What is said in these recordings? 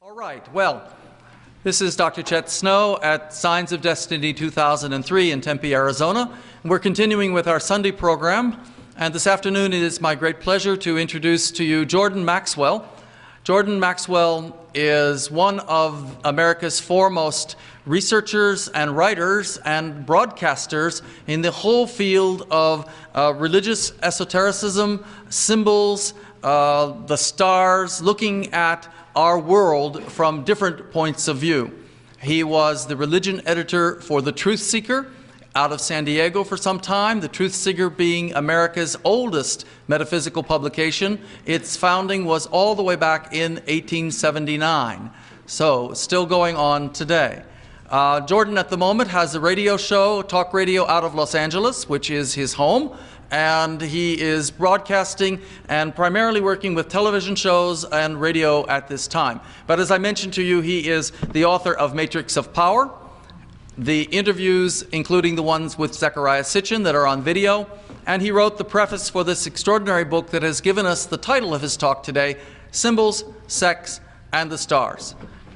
All right, well, this is Dr. Chet Snow at Signs of Destiny 2003 in Tempe, Arizona. We're continuing with our Sunday program, and this afternoon it is my great pleasure to introduce to you Jordan Maxwell. Jordan Maxwell is one of America's foremost researchers and writers and broadcasters in the whole field of religious esotericism, symbols, the stars, looking at our world from different points of view. He was the religion editor for The Truth Seeker out of San Diego for some time, The Truth Seeker being America's oldest metaphysical publication. Its founding was all the way back in 1879, so still going on today. Jordan at the moment has a radio show, talk radio out of Los Angeles, which is his home, and he is broadcasting and primarily working with television shows and radio at this time. But as I mentioned to you, he is the author of Matrix of Power, the interviews, including the ones with Zecharia Sitchin that are on video, and he wrote the preface for this extraordinary book that has given us the title of his talk today, Symbols, Sex, and the Stars.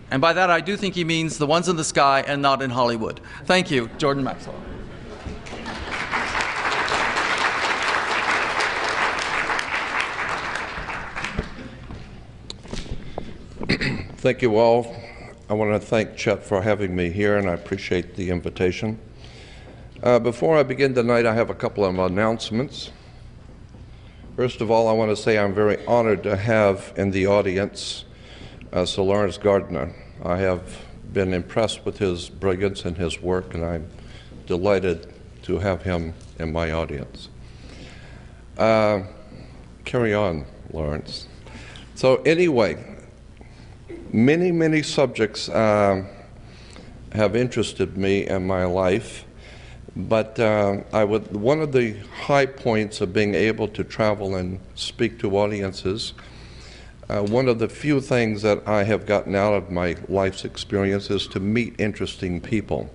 And by that I do think he means the ones in the sky and not in Hollywood. Thank you, Jordan Maxwell. Thank you all. I want to thank Chet for having me here, and I appreciate the invitation. Before I begin tonight, I have a couple of announcements. First of all, I want to say I'm very honored to have in the audience Sir Lawrence Gardner. I have been impressed with his brilliance and his work, and I'm delighted to have him in my audience. Carry on, Lawrence. So anyway, many subjects have interested me in my life, but one of the high points of being able to travel and speak to audiences, one of the few things that I have gotten out of my life's experience is to meet interesting people.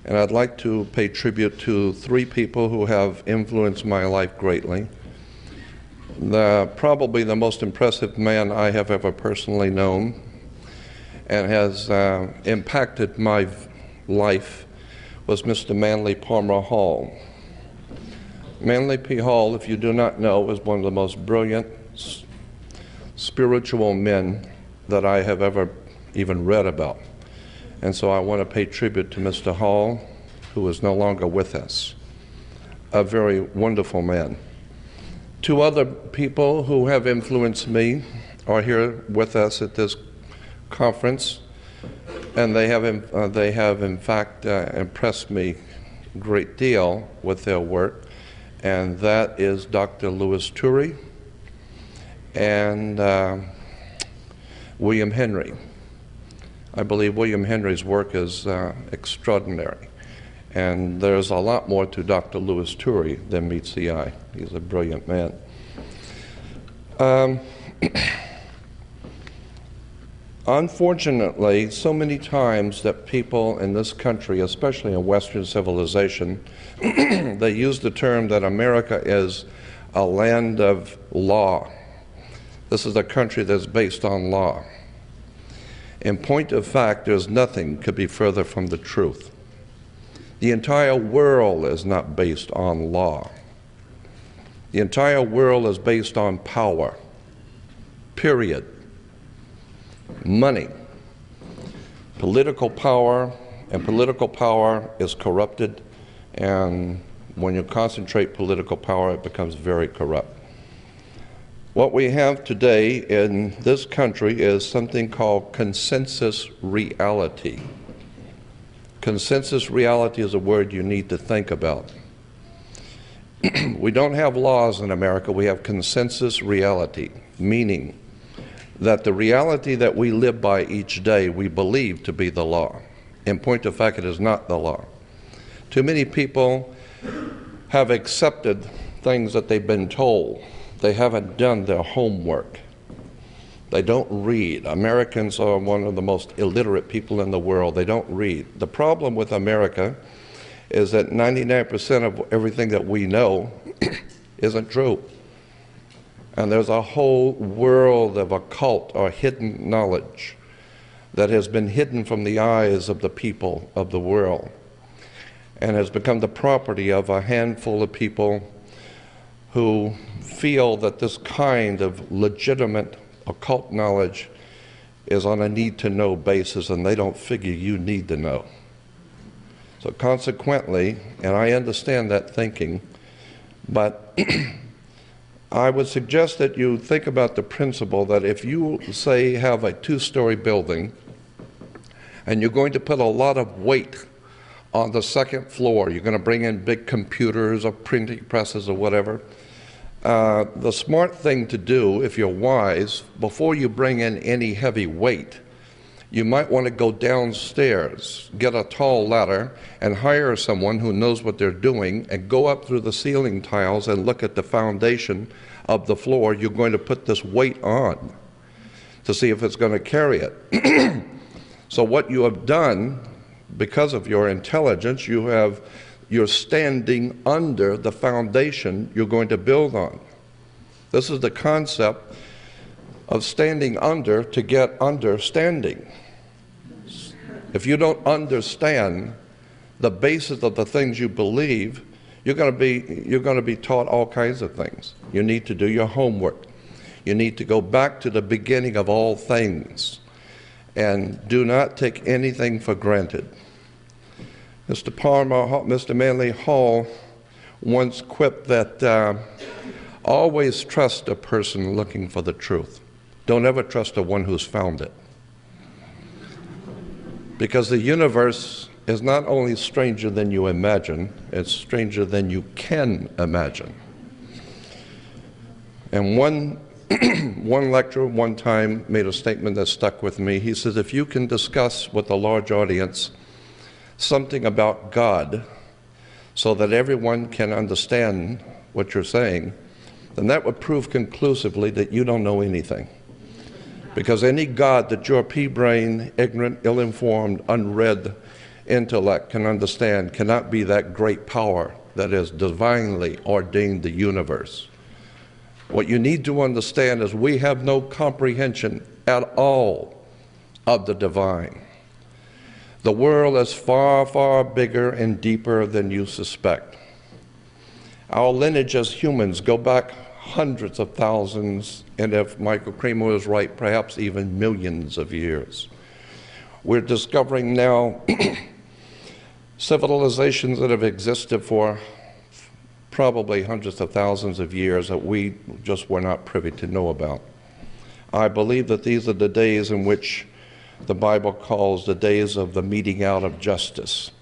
And I'd like to pay tribute to three people who have influenced my life greatly. Probably the most impressive man I have ever personally known and has impacted my life was Mr. Manly Palmer Hall. Manly P. Hall, if you do not know, is one of the most brilliant spiritual men that I have ever even read about. And so I want to pay tribute to Mr. Hall, who is no longer with us. A very wonderful man. Two other people who have influenced me are here with us at this conference, and they have in fact impressed me a great deal with their work, and that is Dr. Louis Turey and William Henry. I believe William Henry's work is extraordinary, and there's a lot more to Dr. Louis Turey than meets the eye. He's a brilliant man. Unfortunately, so many times that people in this country, especially in Western civilization, they use the term that America is a land of law. This is a country that's based on law. In point of fact, there's nothing could be further from the truth. The entire world is not based on law. The entire world is based on power, period. Money, political power, and political power is corrupted, and when you concentrate political power, it becomes very corrupt. What we have today in this country is something called consensus reality. Consensus reality is a word you need to think about. We don't have laws in America, we have consensus reality, meaning that the reality that we live by each day we believe to be the law. In point of fact, it is not the law. Too many people have accepted things that they've been told. They haven't done their homework. They don't read. Americans are one of the most illiterate people in the world. They don't read. The problem with America is that 99% of everything that we know isn't true. And there's a whole world of occult or hidden knowledge that has been hidden from the eyes of the people of the world and has become the property of a handful of people who feel that this kind of legitimate occult knowledge is on a need-to-know basis, and they don't figure you need to know. So consequently, and I understand that thinking, but I would suggest that you think about the principle that if you, say, have a two-story building and you're going to put a lot of weight on the second floor, you're going to bring in big computers or printing presses or whatever, the smart thing to do, if you're wise, before you bring in any heavy weight, you might want to go downstairs, get a tall ladder, and hire someone who knows what they're doing, and go up through the ceiling tiles and look at the foundation of the floor you're going to put this weight on to see if it's going to carry it. So what you have done, because of your intelligence, you're standing under the foundation you're going to build on. This is the concept of standing under to get understanding. If you don't understand the basis of the things you believe, you're going to be taught all kinds of things. You need to do your homework. You need to go back to the beginning of all things, and do not take anything for granted. Mr. Manly Hall once quipped that always trust a person looking for the truth. Don't ever trust the one who's found it. Because the universe is not only stranger than you imagine, it's stranger than you can imagine. And one lecturer one time made a statement that stuck with me. He says, if you can discuss with a large audience something about God so that everyone can understand what you're saying, then that would prove conclusively that you don't know anything. Because any God that your pea-brained, ignorant, ill-informed, unread intellect can understand cannot be that great power that has divinely ordained the universe. What you need to understand is we have no comprehension at all of the divine. The world is far, far bigger and deeper than you suspect. Our lineage as humans go back hundreds of thousands, and if Michael Kramer is right, perhaps even millions of years. We're discovering now civilizations that have existed for probably hundreds of thousands of years that we just were not privy to know about. I believe that these are the days in which the Bible calls the days of the meting out of justice.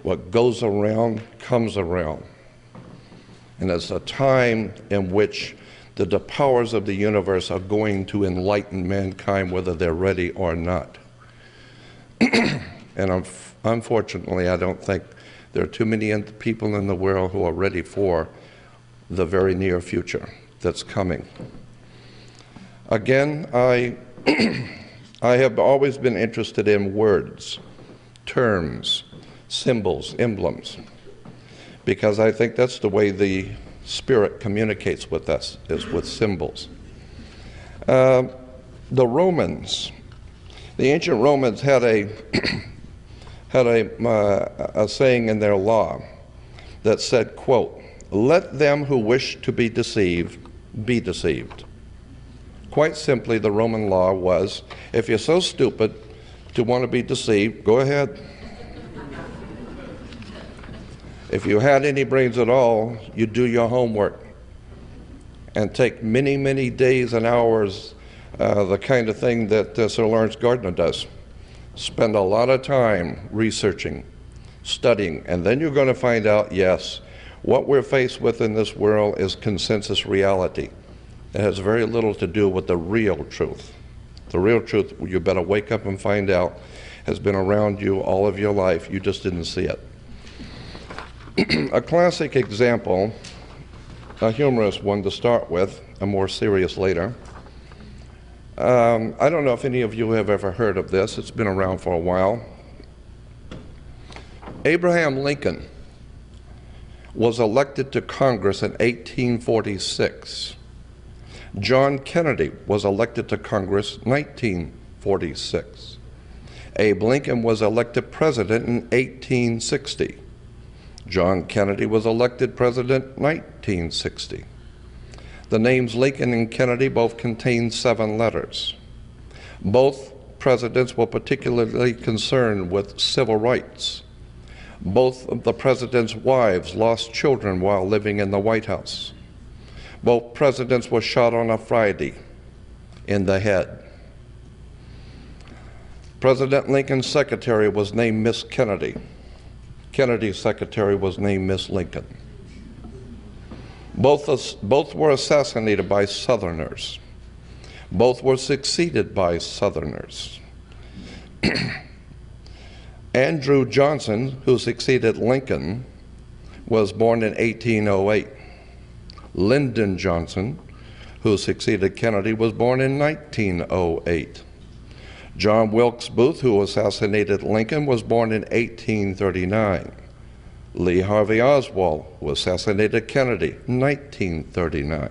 What goes around comes around. And it's a time in which the powers of the universe are going to enlighten mankind whether they're ready or not. And unfortunately, I don't think there are too many people in the world who are ready for the very near future that's coming. Again, I have always been interested in words, terms, symbols, emblems, because I think that's the way the Spirit communicates with us, is with symbols. The Romans, the ancient Romans had a saying in their law that said, quote, "Let them who wish to be deceived, be deceived." Quite simply, the Roman law was, if you're so stupid to want to be deceived, go ahead. If you had any brains at all, you do your homework and take many, many days and hours, the kind of thing that Sir Lawrence Gardner does. Spend a lot of time researching, studying, and then you're going to find out, yes, what we're faced with in this world is consensus reality. It has very little to do with the real truth. The real truth, you better wake up and find out, has been around you all of your life. You just didn't see it. A classic example, a humorous one to start with, a more serious later. I don't know if any of you have ever heard of this. It's been around for a while. Abraham Lincoln was elected to Congress in 1846. John Kennedy was elected to Congress in 1946. Abe Lincoln was elected president in 1860. John Kennedy was elected president in 1960. The names Lincoln and Kennedy both contain 7 letters. Both presidents were particularly concerned with civil rights. Both of the presidents' wives lost children while living in the White House. Both presidents were shot on a Friday in the head. President Lincoln's secretary was named Miss Kennedy. Kennedy's secretary was named Miss Lincoln. Both were assassinated by Southerners. Both were succeeded by Southerners. Andrew Johnson, who succeeded Lincoln, was born in 1808. Lyndon Johnson, who succeeded Kennedy, was born in 1908. John Wilkes Booth, who assassinated Lincoln, was born in 1839. Lee Harvey Oswald, who assassinated Kennedy, 1939.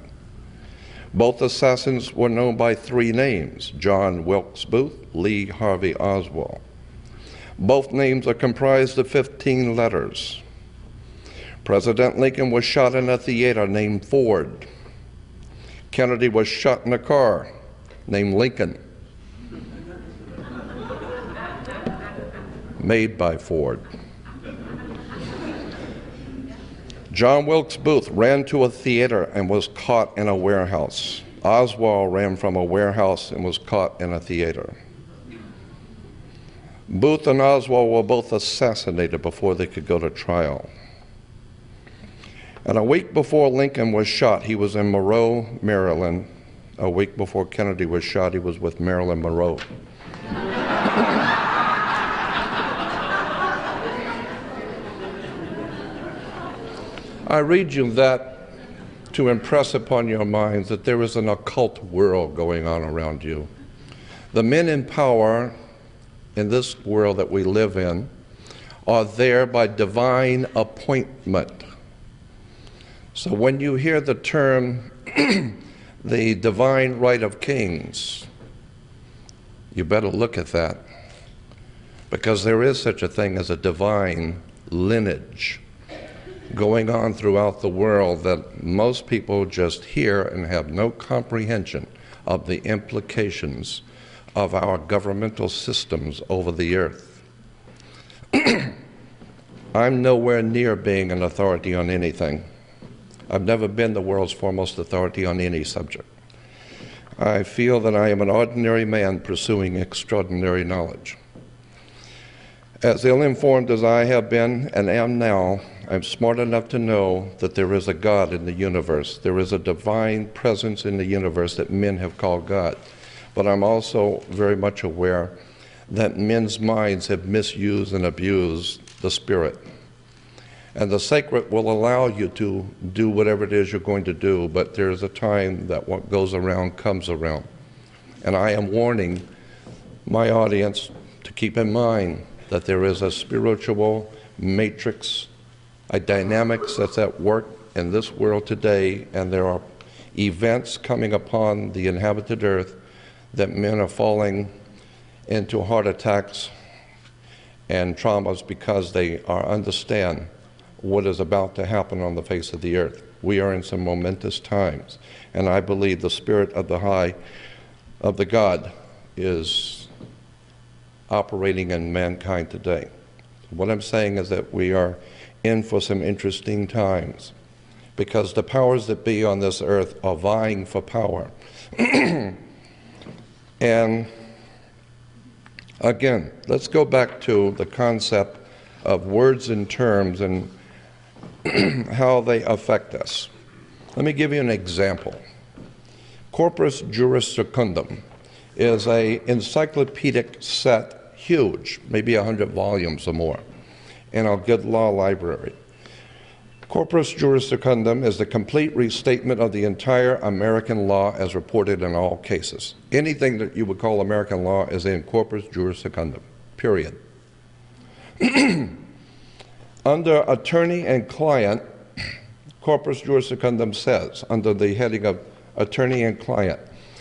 Both assassins were known by 3 names: John Wilkes Booth, Lee Harvey Oswald. Both names are comprised of 15 letters. President Lincoln was shot in a theater named Ford. Kennedy was shot in a car named Lincoln, made by Ford. John Wilkes Booth ran to a theater and was caught in a warehouse. Oswald ran from a warehouse and was caught in a theater. Booth and Oswald were both assassinated before they could go to trial. And a week before Lincoln was shot, he was in Monroe, Maryland. A week before Kennedy was shot, he was with Marilyn Monroe. I read you that to impress upon your minds that there is an occult world going on around you. The men in power in this world that we live in are there by divine appointment. So when you hear the term the divine right of kings, you better look at that, because there is such a thing as a divine lineage going on throughout the world that most people just hear and have no comprehension of the implications of our governmental systems over the earth. I'm nowhere near being an authority on anything. I've never been the world's foremost authority on any subject. I feel that I am an ordinary man pursuing extraordinary knowledge. As ill-informed as I have been and am now, I'm smart enough to know that there is a God in the universe. There is a divine presence in the universe that men have called God. But I'm also very much aware that men's minds have misused and abused the Spirit. And the sacred will allow you to do whatever it is you're going to do, but there's a time that what goes around comes around. And I am warning my audience to keep in mind that there is a spiritual matrix, a dynamics that's at work in this world today, and there are events coming upon the inhabited earth that men are falling into heart attacks and traumas because they understand what is about to happen on the face of the earth. We are in some momentous times, and I believe the spirit of the God is operating in mankind today. What I'm saying is that we are in for some interesting times, because the powers that be on this earth are vying for power. And again, let's go back to the concept of words and terms and how they affect us. Let me give you an example. Corpus Juris Secundum is an encyclopedic set, huge, maybe 100 volumes or more, in our good law library. Corpus Juris Secundum is the complete restatement of the entire American law as reported in all cases. Anything that you would call American law is in Corpus Juris Secundum, period. Under attorney and client, Corpus Juris Secundum says, under the heading of attorney and client,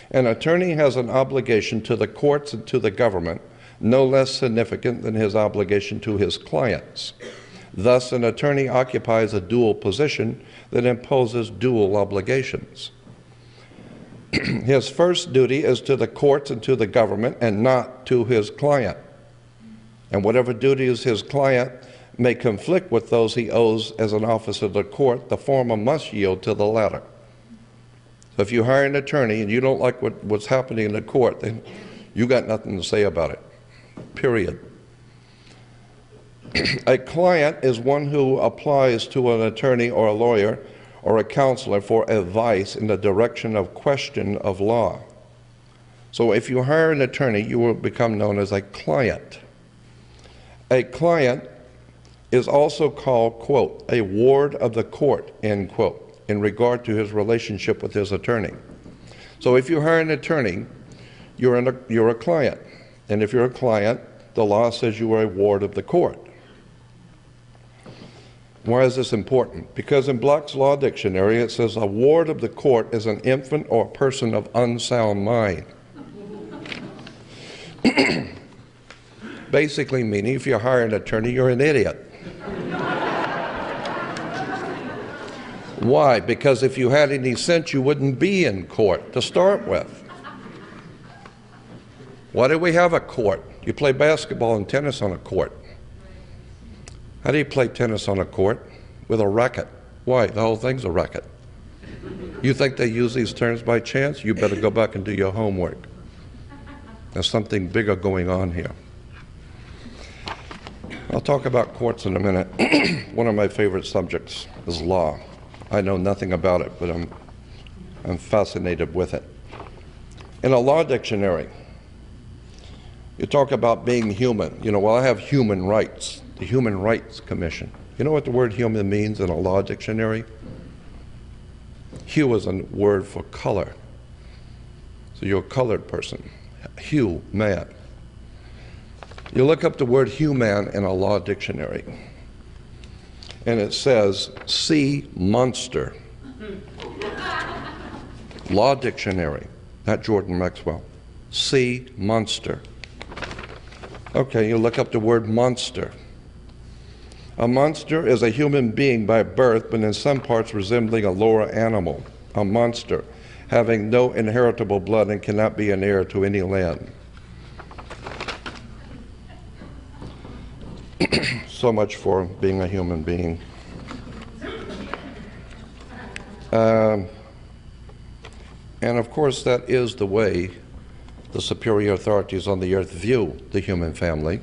an attorney has an obligation to the courts and to the government no less significant than his obligation to his clients. Thus, an attorney occupies a dual position that imposes dual obligations. His first duty is to the courts and to the government, and not to his client. And whatever duties his client may conflict with those he owes as an officer of the court, the former must yield to the latter. So if you hire an attorney and you don't like what's happening in the court, then you got nothing to say about it, period. A client is one who applies to an attorney or a lawyer or a counselor for advice in the direction of question of law. So if you hire an attorney, you will become known as a client. A client is also called, quote, a ward of the court, end quote, in regard to his relationship with his attorney. So if you hire an attorney, you're a client. And if you're a client, the law says you are a ward of the court. Why is this important? Because in Black's Law Dictionary it says a ward of the court is an infant or person of unsound mind. Basically meaning if you hire an attorney, you're an idiot. Why? Because if you had any sense, you wouldn't be in court to start with. Why do we have a court? You play basketball and tennis on a court. How do you play tennis on a court? With a racket. Why? The whole thing's a racket. You think they use these terms by chance? You better go back and do your homework. There's something bigger going on here. I'll talk about courts in a minute. One of my favorite subjects is law. I know nothing about it, but I'm fascinated with it. In a law dictionary, you talk about being human. You know, well, I have human rights, the Human Rights Commission. You know what the word human means in a law dictionary? Hue is a word for color. So you're a colored person. Hue, man. You look up the word human in a law dictionary, and it says, sea monster. Law dictionary, not Jordan Maxwell. Sea monster. Okay, you look up the word monster. A monster is a human being by birth, but in some parts resembling a lower animal. A monster, having no inheritable blood and cannot be an heir to any land. So much for being a human being. And of course, that is the way the superior authorities on the earth view the human family.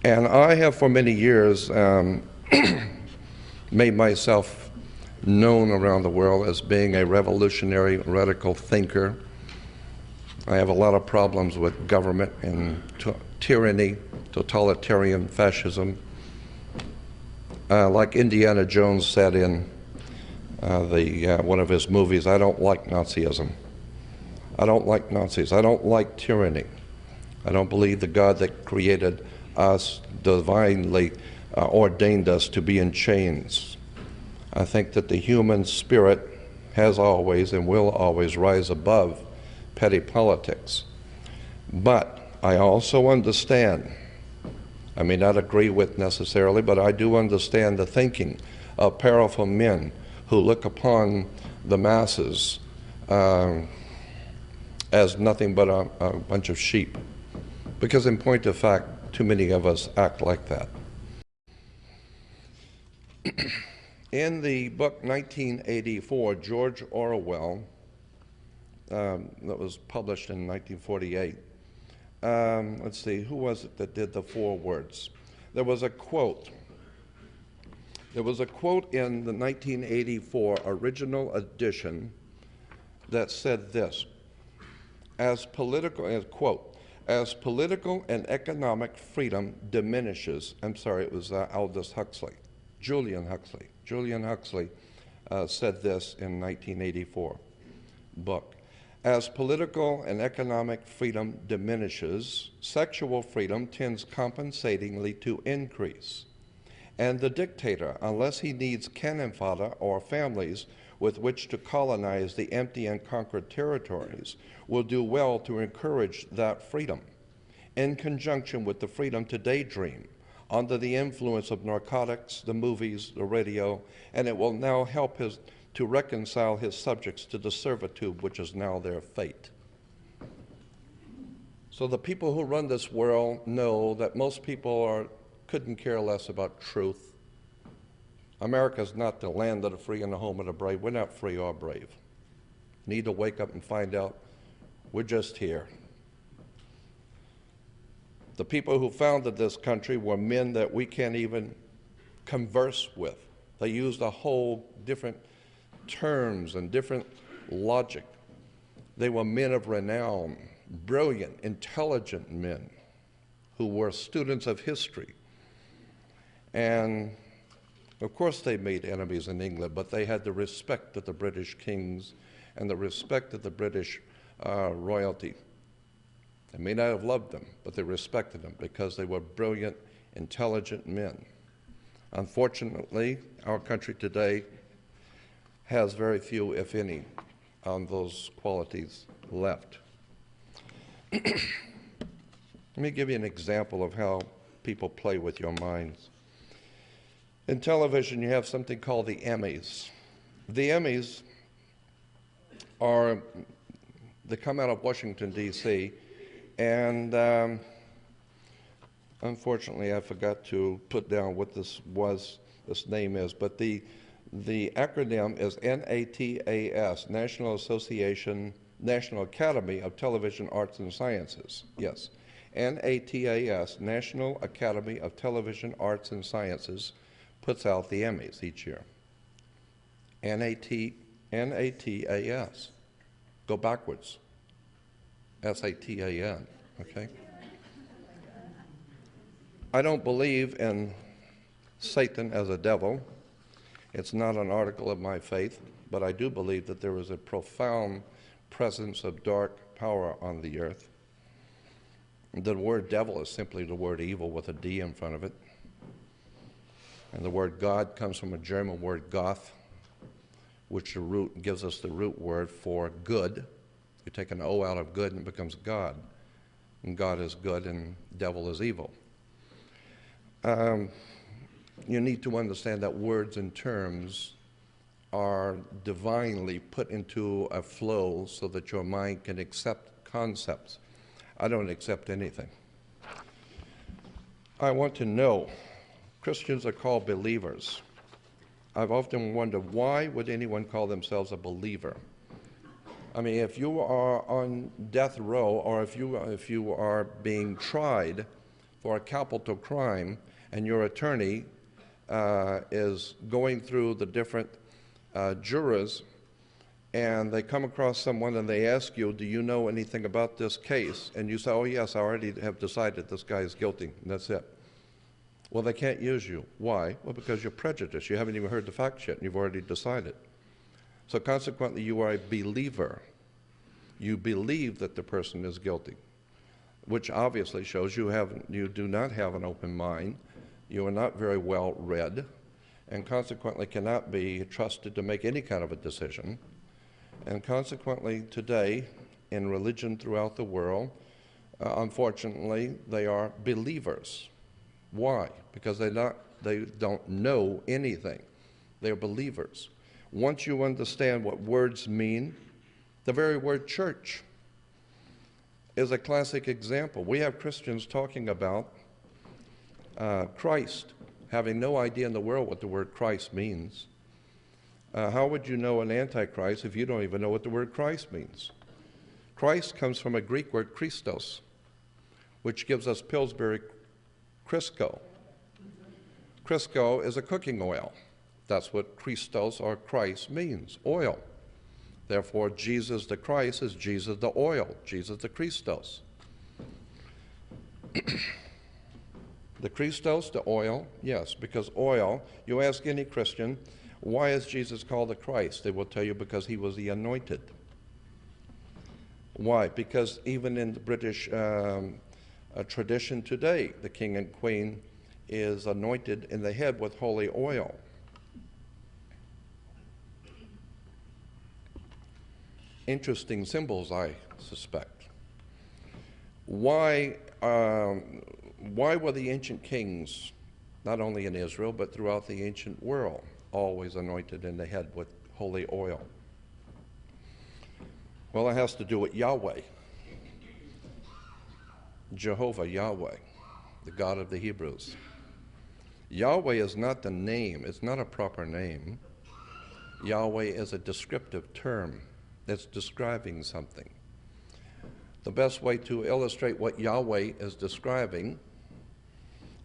And I have for many years made myself known around the world as being a revolutionary, radical thinker. I have a lot of problems with government and tyranny, totalitarian fascism. Like Indiana Jones said in one of his movies, I don't like Nazism. I don't like Nazis. I don't like tyranny. I don't believe the God that created us divinely ordained us to be in chains. I think that the human spirit has always and will always rise above petty politics. But I also understand, I may not agree with necessarily, but I do understand the thinking of powerful men who look upon the masses as nothing but a bunch of sheep. Because in point of fact, too many of us act like that. In the book 1984, George Orwell, that was published in 1948, let's see, who was it that did the forewords? There was a quote. There was a quote in the 1984 original edition that said this, quote, as political and economic freedom diminishes, I'm sorry, it was Aldous Huxley, Julian Huxley. Julian Huxley said this in 1984 book. As political and economic freedom diminishes, sexual freedom tends compensatingly to increase. And the dictator, unless he needs cannon fodder or families with which to colonize the empty and conquered territories, will do well to encourage that freedom. in conjunction with the freedom to daydream, under the influence of narcotics, the movies, the radio, and it will now help to reconcile his subjects to the servitude which is now their fate. So the people who run this world know that most people couldn't care less about truth. America's not the land of the free and the home of the brave. We're not free or brave. Need to wake up and find out we're just here. The people who founded this country were men that we can't even converse with. They used a whole different terms and different logic. They were men of renown, brilliant, intelligent men who were students of history. And of course they made enemies in England, but they had the respect of the British kings and the respect of the British royalty. They may not have loved them, but they respected them because they were brilliant, intelligent men. Unfortunately, our country today has very few, if any, on those qualities left. Let me give you an example of how people play with your minds. In television, you have something called the Emmys. The Emmys they come out of Washington, D.C., and unfortunately, I forgot to put down what this name is, but the acronym is NATAS, National Academy of Television Arts and Sciences. Yes, NATAS, National Academy of Television Arts and Sciences, puts out the Emmys each year. NATAS. Go backwards. SATAN, okay? I don't believe in Satan as a devil. It's not an article of my faith, but I do believe that there is a profound presence of dark power on the earth. The word devil is simply the word evil with a D in front of it. And the word God comes from a German word Goth, which the root gives us the root word for good. You take an O out of good and it becomes God. And God is good and devil is evil. You need to understand that words and terms are divinely put into a flow so that your mind can accept concepts. I don't accept anything. I want to know. Christians are called believers. I've often wondered, why would anyone call themselves a believer? I mean, if you are on death row, or if you are being tried for a capital crime, and your attorney is going through the different jurors, and they come across someone and they ask you, do you know anything about this case? And you say, oh yes, I already have decided this guy is guilty, and that's it. Well, they can't use you. Why? Well, because you're prejudiced. You haven't even heard the facts yet, and you've already decided. So consequently, you are a believer. You believe that the person is guilty, which obviously shows you do not have an open mind. You are not very well read, and consequently cannot be trusted to make any kind of a decision. And consequently, today, in religion throughout the world, unfortunately, they are believers. Why? Because they don't know anything. They're believers. Once you understand what words mean, the very word church is a classic example. We have Christians talking about Christ, having no idea in the world what the word Christ means. How would you know an antichrist if you don't even know what the word Christ means? Christ comes from a Greek word Christos, which gives us Pillsbury Crisco. Crisco is a cooking oil. That's what Christos or Christ means, oil. Therefore, Jesus the Christ is Jesus the oil, Jesus the Christos. The Christos, the oil, yes, because oil, you ask any Christian, why is Jesus called the Christ? They will tell you because he was the anointed. Why? Because even in the British tradition today, the king and queen is anointed in the head with holy oil. Interesting symbols, I suspect. Why were the ancient kings, not only in Israel, but throughout the ancient world, always anointed in the head with holy oil? Well, it has to do with Yahweh, Jehovah, Yahweh, the God of the Hebrews. Yahweh is not the name, it's not a proper name. Yahweh is a descriptive term that's describing something. The best way to illustrate what Yahweh is describing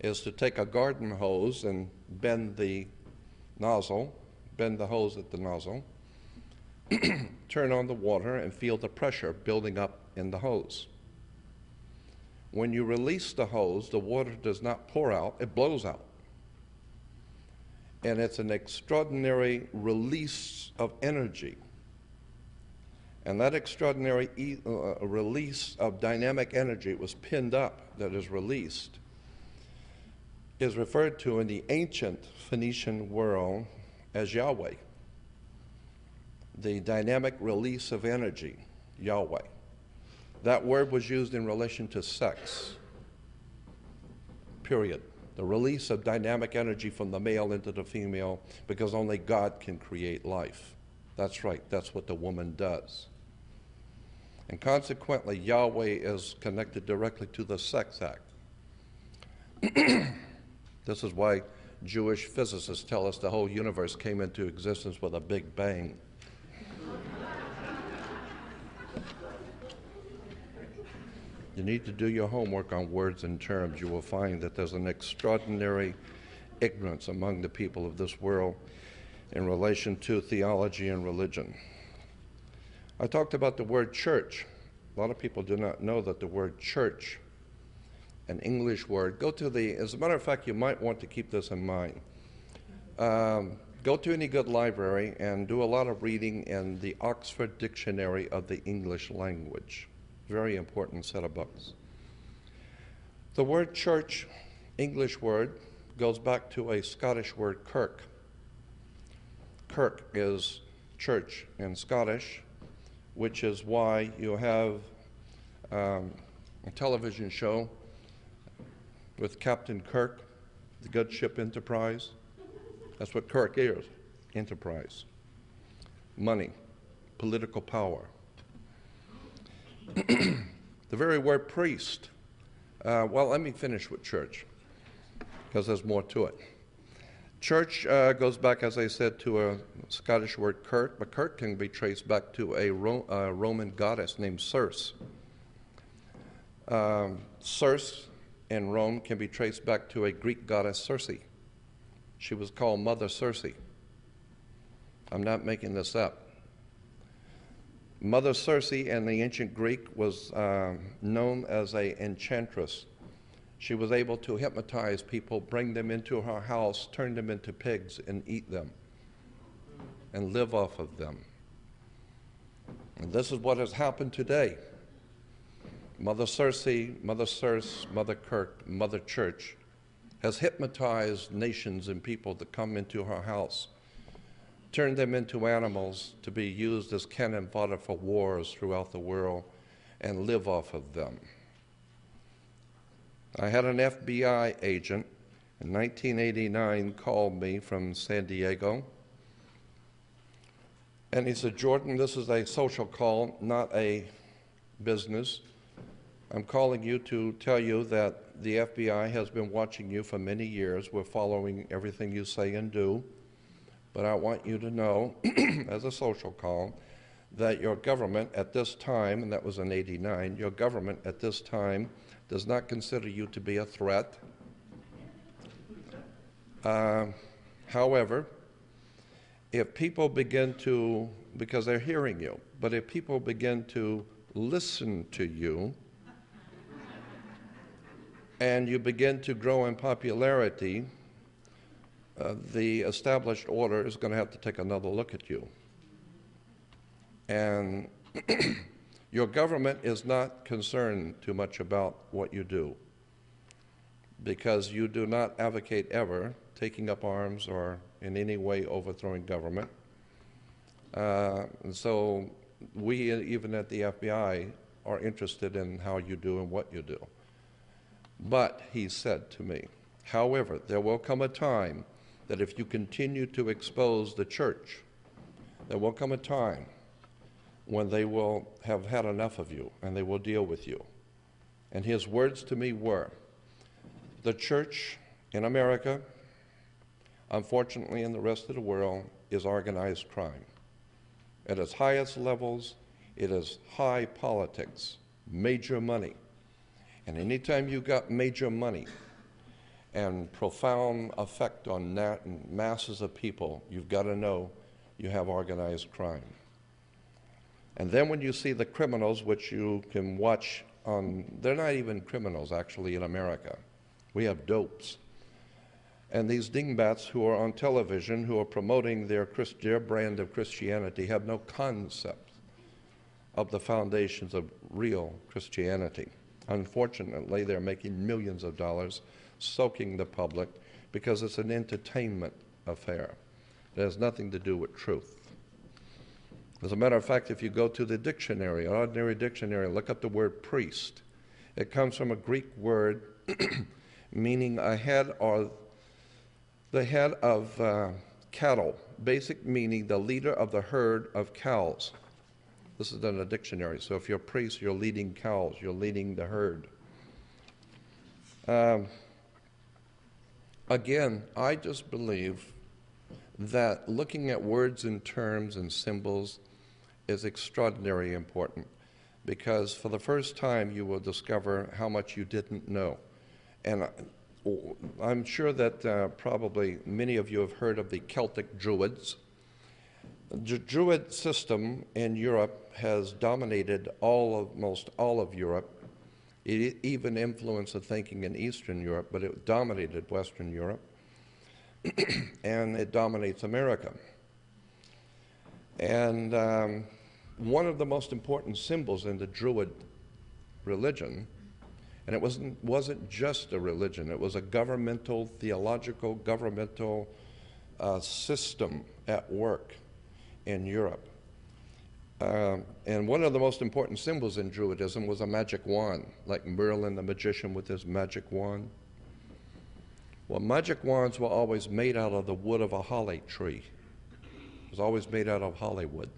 is to take a garden hose and bend the hose at the nozzle, turn on the water and feel the pressure building up in the hose. When you release the hose, the water does not pour out, it blows out. And it's an extraordinary release of energy. And that extraordinary release of dynamic energy, it was pinned up, that is released, is referred to in the ancient Phoenician world as Yahweh. The dynamic release of energy, Yahweh. That word was used in relation to sex, period. The release of dynamic energy from the male into the female, because only God can create life. That's right, that's what the woman does. And consequently, Yahweh is connected directly to the sex act. This is why Jewish physicists tell us the whole universe came into existence with a big bang. You need to do your homework on words and terms. You will find that there's an extraordinary ignorance among the people of this world in relation to theology and religion. I talked about the word church. A lot of people do not know that the word church, an English word, as a matter of fact, you might want to keep this in mind. Go to any good library and do a lot of reading in the Oxford Dictionary of the English language. Very important set of books. The word church, English word, goes back to a Scottish word, kirk. Kirk is church in Scottish, which is why you have a television show with Captain Kirk, the good ship Enterprise. That's what Kirk is, enterprise. Money, political power. The very word priest, well, let me finish with church, because there's more to it. Church goes back, as I said, to a Scottish word kirk, but kirk can be traced back to a Roman goddess named Circe. Circe in Rome can be traced back to a Greek goddess Circe. She was called Mother Circe. I'm not making this up. Mother Circe in the ancient Greek was known as an enchantress. She was able to hypnotize people, bring them into her house, turn them into pigs, and eat them, and live off of them. And this is what has happened today. Mother Circe, Mother Kirk, Mother Church has hypnotized nations and people that come into her house, turned them into animals to be used as cannon fodder for wars throughout the world, and live off of them. I had an FBI agent in 1989 called me from San Diego, and he said, "Jordan, this is a social call, not a business. I'm calling you to tell you that the FBI has been watching you for many years. We're following everything you say and do. But I want you to know, as a social call, that your government at this time," and that was in '89, "your government at this time does not consider you to be a threat. However, if people begin to, because they're hearing you, but if people begin to listen to you, and you begin to grow in popularity, the established order is going to have to take another look at you. And your government is not concerned too much about what you do, because you do not advocate ever taking up arms or in any way overthrowing government. And so we, even at the FBI, are interested in how you do and what you do. But he said to me, however, there will come a time that if you continue to expose the church, there will come a time when they will have had enough of you and they will deal with you. And his words to me were, the church in America, unfortunately in the rest of the world, is organized crime. At its highest levels, it is high politics, major money. And anytime you got major money and profound effect on masses of people, you've got to know you have organized crime. And then when you see the criminals, which you can watch on, they're not even criminals actually in America. We have dopes. And these dingbats who are on television, who are promoting their brand of Christianity, have no concept of the foundations of real Christianity. Unfortunately, they're making millions of dollars soaking the public because it's an entertainment affair. It has nothing to do with truth. As a matter of fact, if you go to the dictionary, an ordinary dictionary, look up the word priest. It comes from a Greek word meaning a head or the head of cattle, basic meaning the leader of the herd of cows. This is in a dictionary. So if you're a priest, you're leading cows, you're leading the herd. Again, I just believe that looking at words and terms and symbols is extraordinarily important, because for the first time you will discover how much you didn't know. And I'm sure that probably many of you have heard of the Celtic Druids. The Druid system in Europe has dominated most all of Europe. It even influenced the thinking in Eastern Europe, but it dominated Western Europe, and it dominates America. And one of the most important symbols in the Druid religion, and it wasn't just a religion, it was a governmental, theological, governmental system at work in Europe. And one of the most important symbols in Druidism was a magic wand, like Merlin the magician with his magic wand. Well, magic wands were always made out of the wood of a holly tree. It was always made out of hollywood.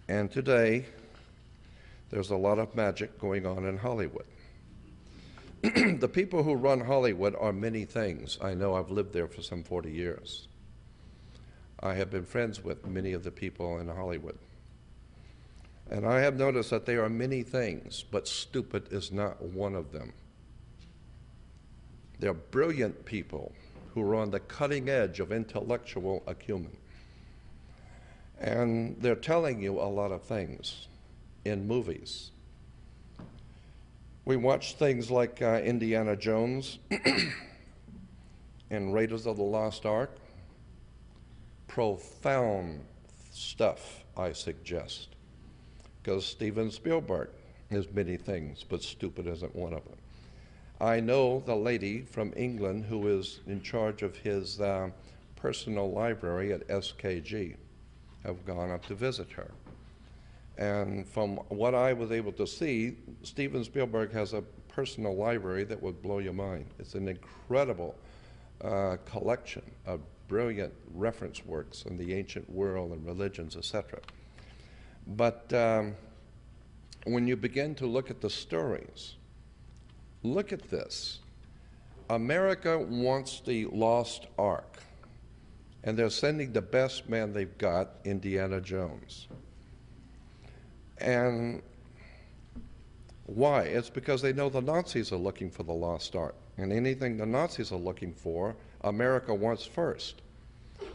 And today, there's a lot of magic going on in Hollywood. The people who run Hollywood are many things. I know, I've lived there for some 40 years. I have been friends with many of the people in Hollywood. And I have noticed that they are many things, but stupid is not one of them. They're brilliant people who are on the cutting edge of intellectual acumen. And they're telling you a lot of things in movies. We watch things like Indiana Jones and Raiders of the Lost Ark. Profound stuff, I suggest, because Steven Spielberg is many things, but stupid isn't one of them. I know the lady from England who is in charge of his personal library at SKG. I've gone up to visit her. And from what I was able to see, Steven Spielberg has a personal library that would blow your mind. It's an incredible collection of brilliant reference works on the ancient world and religions, etc. But when you begin to look at the stories, look at this. America wants the lost ark, and they're sending the best man they've got, Indiana Jones. And why? It's because they know the Nazis are looking for the lost ark. And anything the Nazis are looking for, America wants first.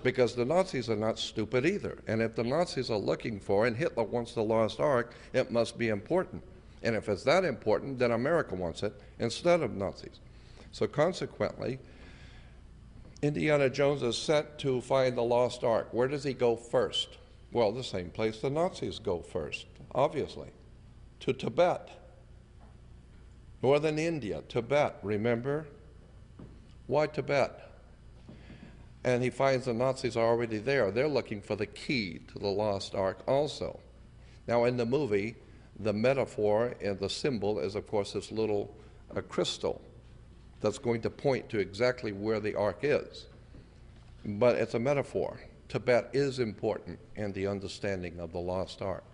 Because the Nazis are not stupid either. And if the Nazis are looking for, and Hitler wants the lost ark, it must be important. And if it's that important, then America wants it instead of Nazis. So consequently, Indiana Jones is sent to find the lost ark. Where does he go first? Well, the same place the Nazis go first, obviously, to Tibet. Northern India, Tibet, remember? Why Tibet? And he finds the Nazis are already there. They're looking for the key to the lost ark also. Now in the movie, the metaphor and the symbol is, of course, this little crystal that's going to point to exactly where the ark is. But it's a metaphor. Tibet is important in the understanding of the lost ark.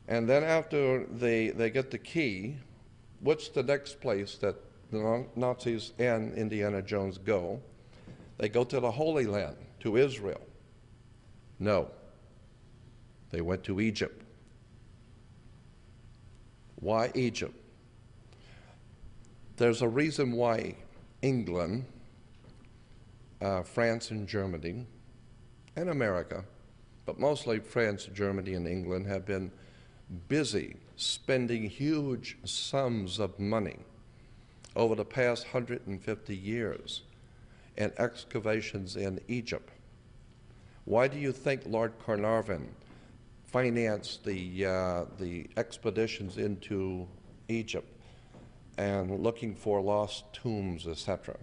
And then after they get the key, what's the next place that the Nazis and Indiana Jones go? They go to the Holy Land, to Israel. No. They went to Egypt. Why Egypt? There's a reason why England, France and Germany, and America, but mostly France, Germany, and England, have been busy spending huge sums of money over the past 150 years in excavations in Egypt. Why do you think Lord Carnarvon financed the expeditions into Egypt and looking for lost tombs, etc.?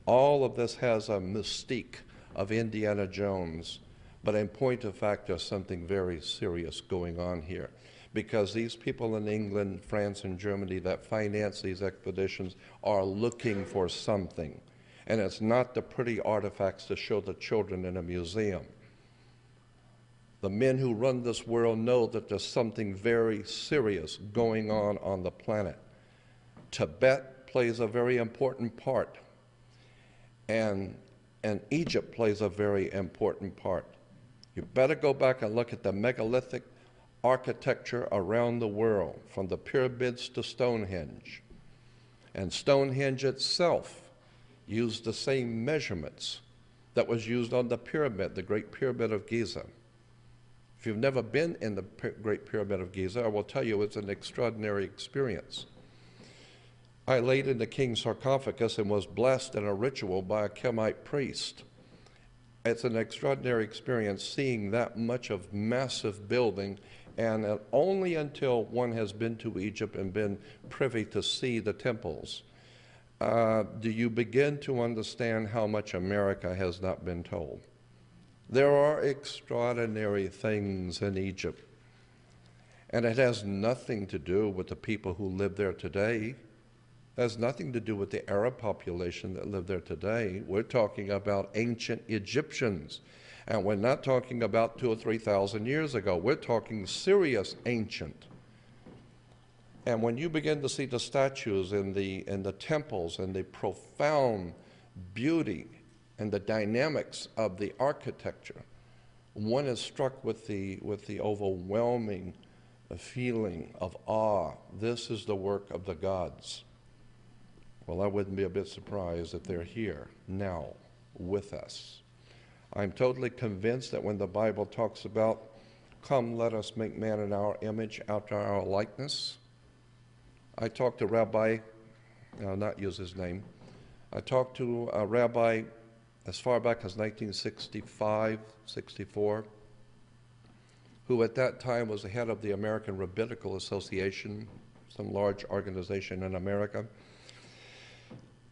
All of this has a mystique of Indiana Jones, but in point of fact, there's something very serious going on here, because these people in England, France, and Germany that finance these expeditions are looking for something. And it's not the pretty artifacts to show the children in a museum. The men who run this world know that there's something very serious going on the planet. Tibet plays a very important part, and Egypt plays a very important part. You better go back and look at the megalithic architecture around the world, from the pyramids to Stonehenge. And Stonehenge itself used the same measurements that was used on the pyramid, the Great Pyramid of Giza. If you've never been in the Great Pyramid of Giza, I will tell you it's an extraordinary experience. I laid in the king's sarcophagus and was blessed in a ritual by a Kemite priest. It's an extraordinary experience seeing that much of massive building, and only until one has been to Egypt and been privy to see the temples do you begin to understand how much America has not been told. There are extraordinary things in Egypt, and it has nothing to do with the people who live there today. It has nothing to do with the Arab population that live there today. We're talking about ancient Egyptians, and we're not talking about 2,000 or 3,000 years ago. We're talking serious ancient. And when you begin to see the statues in the temples and the profound beauty and the dynamics of the architecture, one is struck with the overwhelming feeling of awe. This is the work of the gods. Well, I wouldn't be a bit surprised if they're here now with us. I'm totally convinced that when the Bible talks about, "Come, let us make man in our image, after our likeness," I talked to Rabbi, I'll not use his name, I talked to a rabbi as far back as 1965, 64, who at that time was the head of the American Rabbinical Association, some large organization in America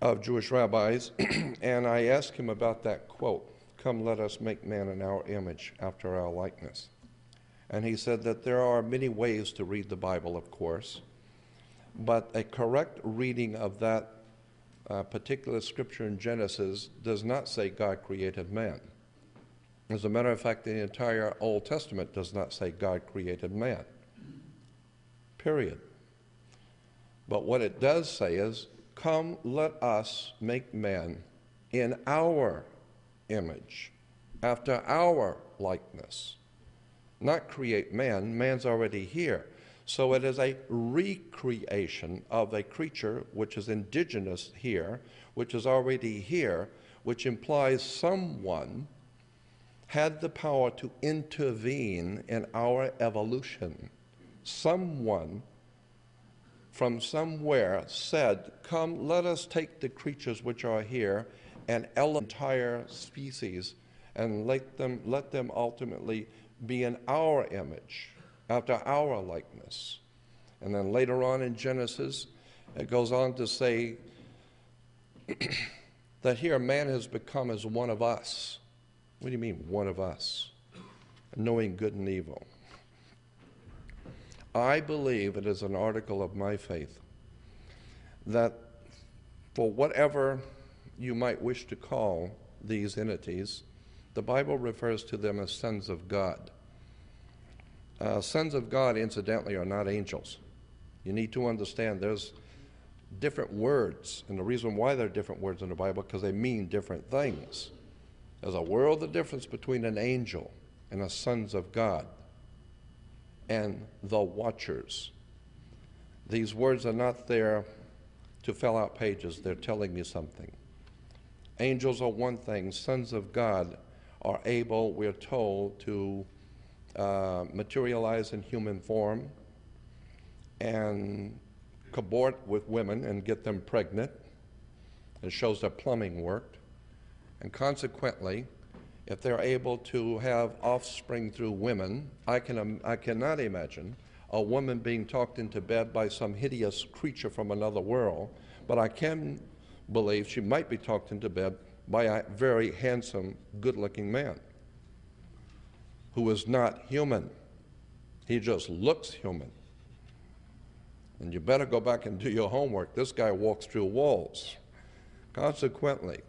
of Jewish rabbis, and I asked him about that quote, "Come, let us make man in our image, after our likeness." And he said that there are many ways to read the Bible, of course, but a correct reading of that particular scripture in Genesis does not say God created man. As a matter of fact, the entire Old Testament does not say God created man. Period. But what it does say is, "Come, let us make man in our image, after our likeness." Not create man, man's already here. So it is a recreation of a creature which is indigenous here, which is already here, which implies someone had the power to intervene in our evolution. Someone from somewhere said, "Come, let us take the creatures which are here and elevate the entire species and let them ultimately be in our image, after our likeness." And then later on in Genesis, it goes on to say that here man has become as one of us. What do you mean, one of us? Knowing good and evil. I believe it is an article of my faith that for whatever you might wish to call these entities, the Bible refers to them as sons of God. Sons of God, incidentally, are not angels. You need to understand there's different words, and the reason why there are different words in the Bible because they mean different things. There's a world of difference between an angel and the sons of God and the watchers. These words are not there to fill out pages. They're telling me something. Angels are one thing. Sons of God are able, we're told, to materialize in human form and cobort with women and get them pregnant. It shows that plumbing worked. And consequently, if they're able to have offspring through women, I cannot imagine a woman being talked into bed by some hideous creature from another world, but I can believe she might be talked into bed by a very handsome, good-looking man who is not human. He just looks human. And you better go back and do your homework. This guy walks through walls. Consequently,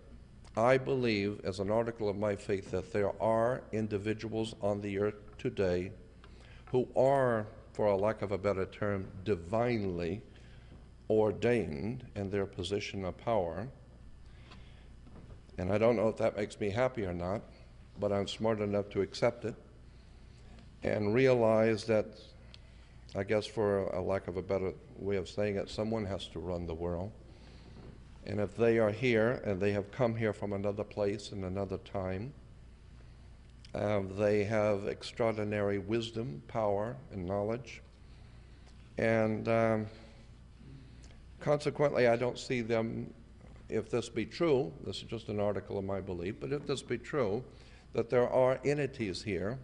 I believe, as an article of my faith, that there are individuals on the earth today who are, for a lack of a better term, divinely ordained in their position of power. And I don't know if that makes me happy or not, but I'm smart enough to accept it and realize that, I guess for a lack of a better way of saying it, someone has to run the world. And if they are here and they have come here from another place and another time, they have extraordinary wisdom, power, and knowledge. And consequently, I don't see them, if this be true, this is just an article of my belief, but if this be true, that there are entities here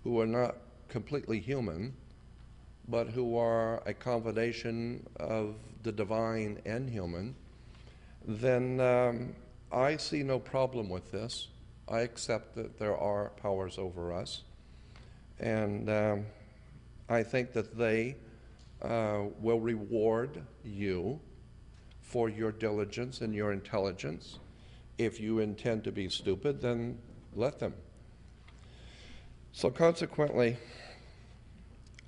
who are not completely human, but who are a combination of the divine and human, then I see no problem with this. I accept that there are powers over us, and I think that they will reward you for your diligence and your intelligence. If you intend to be stupid, then let them. So consequently,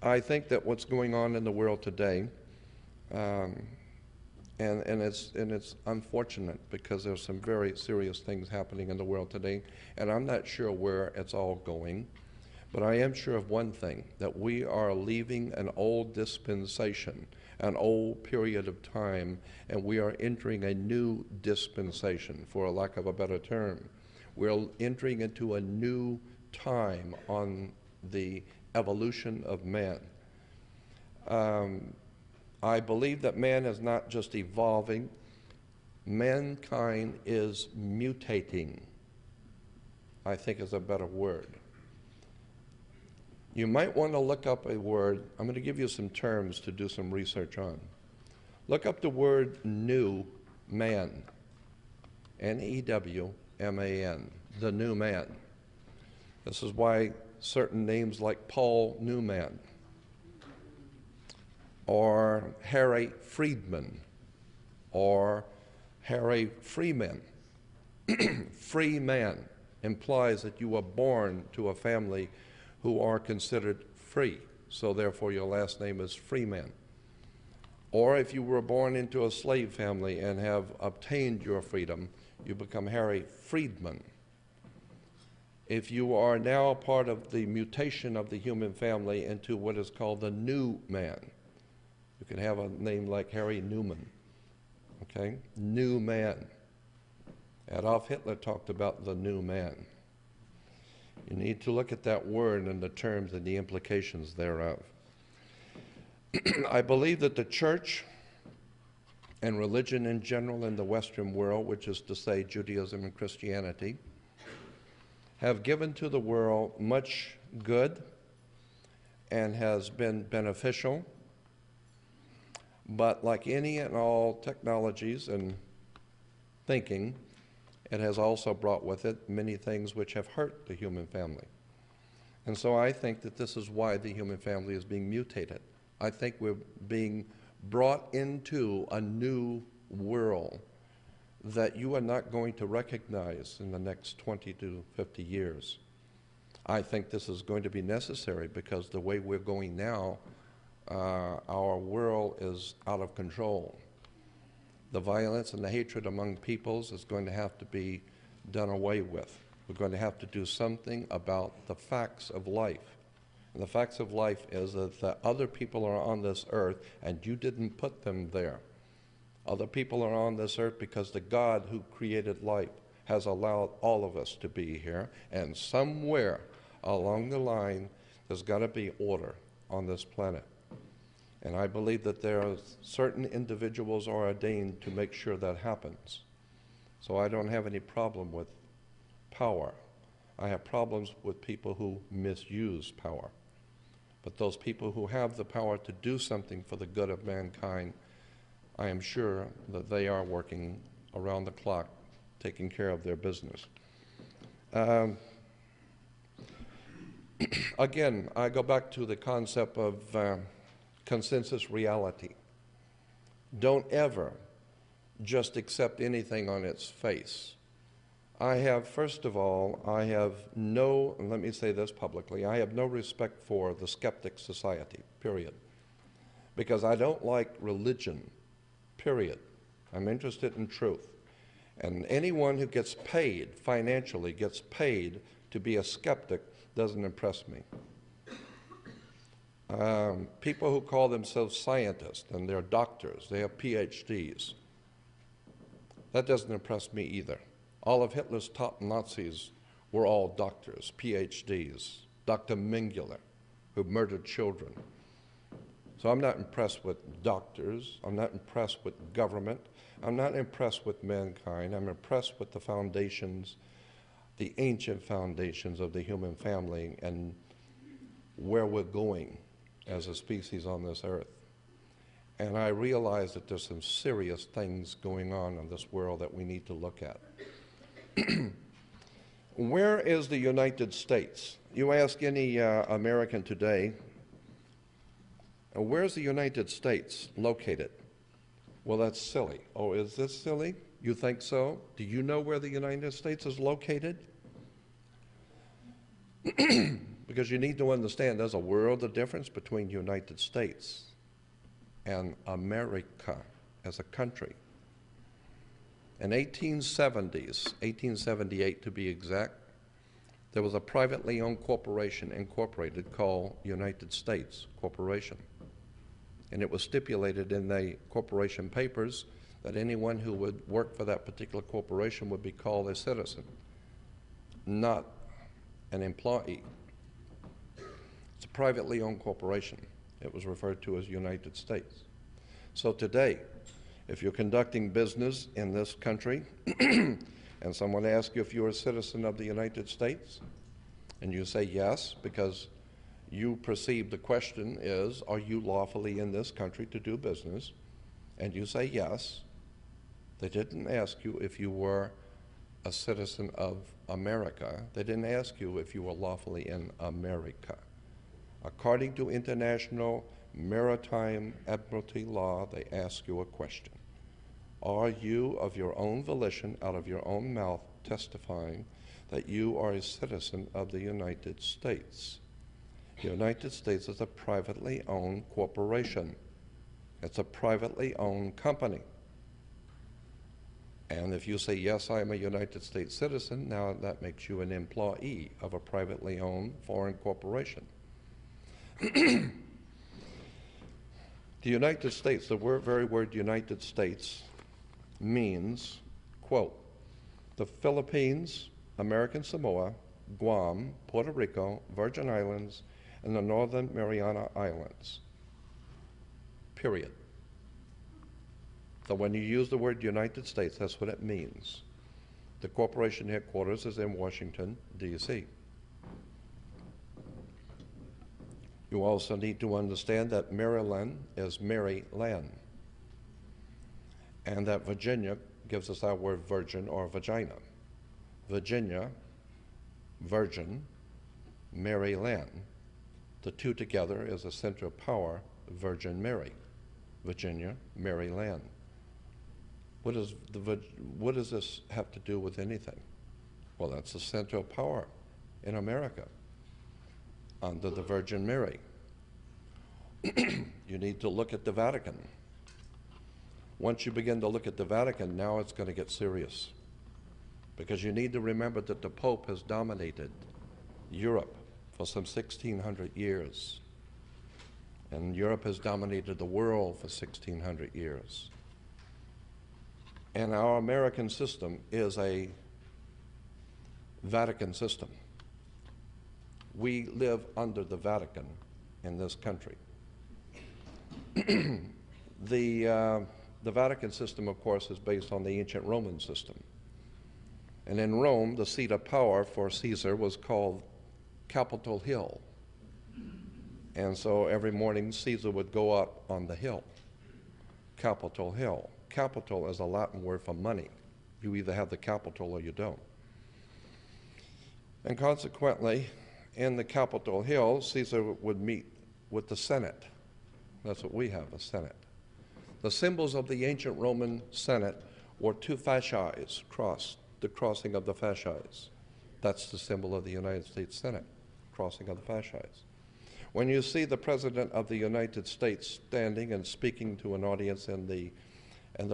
I think that what's going on in the world today, and it's unfortunate because there's some very serious things happening in the world today, and I'm not sure where it's all going, but I am sure of one thing, that we are leaving an old dispensation, an old period of time, and we are entering a new dispensation, for a lack of a better term. We're entering into a new time on the evolution of man. I believe that man is not just evolving, mankind is mutating, I think is a better word. You might want to look up a word. I'm going to give you some terms to do some research on. Look up the word new man, N-E-W-M-A-N, the new man. This is why certain names like Paul Newman or Harry Friedman or Harry Freeman. Free man implies that you were born to a family who are considered free, so therefore your last name is Freeman. Or if you were born into a slave family and have obtained your freedom, you become Harry Friedman. If you are now a part of the mutation of the human family into what is called the new man, you can have a name like Harry Newman, okay? New man. Adolf Hitler talked about the new man. You need to look at that word and the terms and the implications thereof. I believe that the church and religion in general in the Western world, which is to say Judaism and Christianity, have given to the world much good and has been beneficial. But like any and all technologies and thinking, it has also brought with it many things which have hurt the human family. And so I think that this is why the human family is being mutated. I think we're being brought into a new world that you are not going to recognize in the next 20 to 50 years. I think this is going to be necessary because the way we're going now, our world is out of control. The violence and the hatred among peoples is going to have to be done away with. We're going to have to do something about the facts of life. And the facts of life is that other people are on this earth and you didn't put them there. Other people are on this earth because the God who created life has allowed all of us to be here, and somewhere along the line there's got to be order on this planet. And I believe that there are certain individuals are ordained to make sure that happens. So I don't have any problem with power. I have problems with people who misuse power. But those people who have the power to do something for the good of mankind, I am sure that they are working around the clock, taking care of their business. Again, I go back to the concept of consensus reality. Don't ever just accept anything on its face. First of all, I have no, and let me say this publicly, I have no respect for the skeptic society, period. Because I don't like religion, period. I'm interested in truth. And anyone who gets paid, financially gets paid to be a skeptic doesn't impress me. People who call themselves scientists and they're doctors, they have PhDs, that doesn't impress me either. All of Hitler's top Nazis were all doctors, PhDs. Dr. Mengele, who murdered children. So I'm not impressed with doctors. I'm not impressed with government. I'm not impressed with mankind. I'm impressed with the foundations, the ancient foundations of the human family and where we're going as a species on this earth. And I realize that there's some serious things going on in this world that we need to look at. Where is the United States? You ask any American today, where's the United States located? Well, that's silly. Oh, is this silly? You think so? Do you know where the United States is located? Because you need to understand there's a world of difference between United States and America as a country. In 1870s, 1878 to be exact, there was a privately owned corporation incorporated called United States Corporation. And it was stipulated in the corporation papers that anyone who would work for that particular corporation would be called a citizen, not an employee. It's a privately owned corporation. It was referred to as United States. So today, if you're conducting business in this country and someone asks you if you're a citizen of the United States, and you say yes, because you perceive the question is, are you lawfully in this country to do business? And you say yes. They didn't ask you if you were a citizen of America. They didn't ask you if you were lawfully in America. According to international maritime admiralty law, they ask you a question. Are you of your own volition, out of your own mouth, testifying that you are a citizen of the United States? The United States is a privately owned corporation. It's a privately owned company. And if you say, yes, I am a United States citizen, now that makes you an employee of a privately owned foreign corporation. The United States, the very word United States means, quote, the Philippines, American Samoa, Guam, Puerto Rico, Virgin Islands, and the Northern Mariana Islands, period. So when you use the word United States, that's what it means. The corporation headquarters is in Washington, D.C. You also need to understand that Maryland is Mary land, and that Virginia gives us our word virgin or vagina. Virginia, Virgin, Mary Land. The two together is a center of power, Virgin Mary, Virginia, Mary Land. What does this have to do with anything? Well, that's the center of power in America, under the Virgin Mary. You need to look at the Vatican. Once you begin to look at the Vatican, now it's going to get serious. Because you need to remember that the Pope has dominated Europe for some 1,600 years. And Europe has dominated the world for 1,600 years. And our American system is a Vatican system. We live under the Vatican in this country. The Vatican system, of course, is based on the ancient Roman system. And in Rome, the seat of power for Caesar was called Capitol Hill. And so every morning, Caesar would go up on the hill, Capitol Hill. Capital is a Latin word for money. You either have the capital or you don't. And consequently, in the Capitol Hill, Caesar would meet with the Senate. That's what we have, a Senate. The symbols of the ancient Roman Senate were two fasces crossed, the crossing of the fasces. That's the symbol of the United States Senate, crossing of the fasces. When you see the President of the United States standing and speaking to an audience in the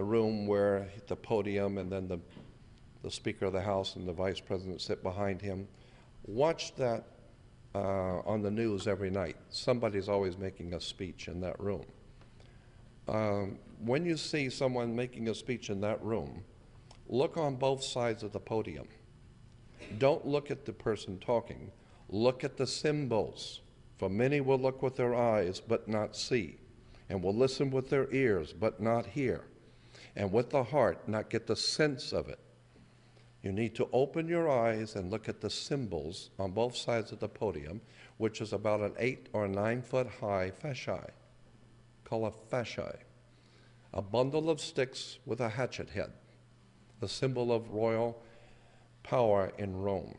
room where the podium and then the Speaker of the House and the Vice President sit behind him, watch that on the news every night. Somebody's always making a speech in that room. When you see someone making a speech in that room, look on both sides of the podium. Don't look at the person talking. Look at the symbols. For many will look with their eyes but not see, and will listen with their ears but not hear, and with the heart not get the sense of it. You need to open your eyes and look at the symbols on both sides of the podium, which is about an 8 or 9 foot high fascia, called a fascia, a bundle of sticks with a hatchet head, the symbol of royal power in Rome.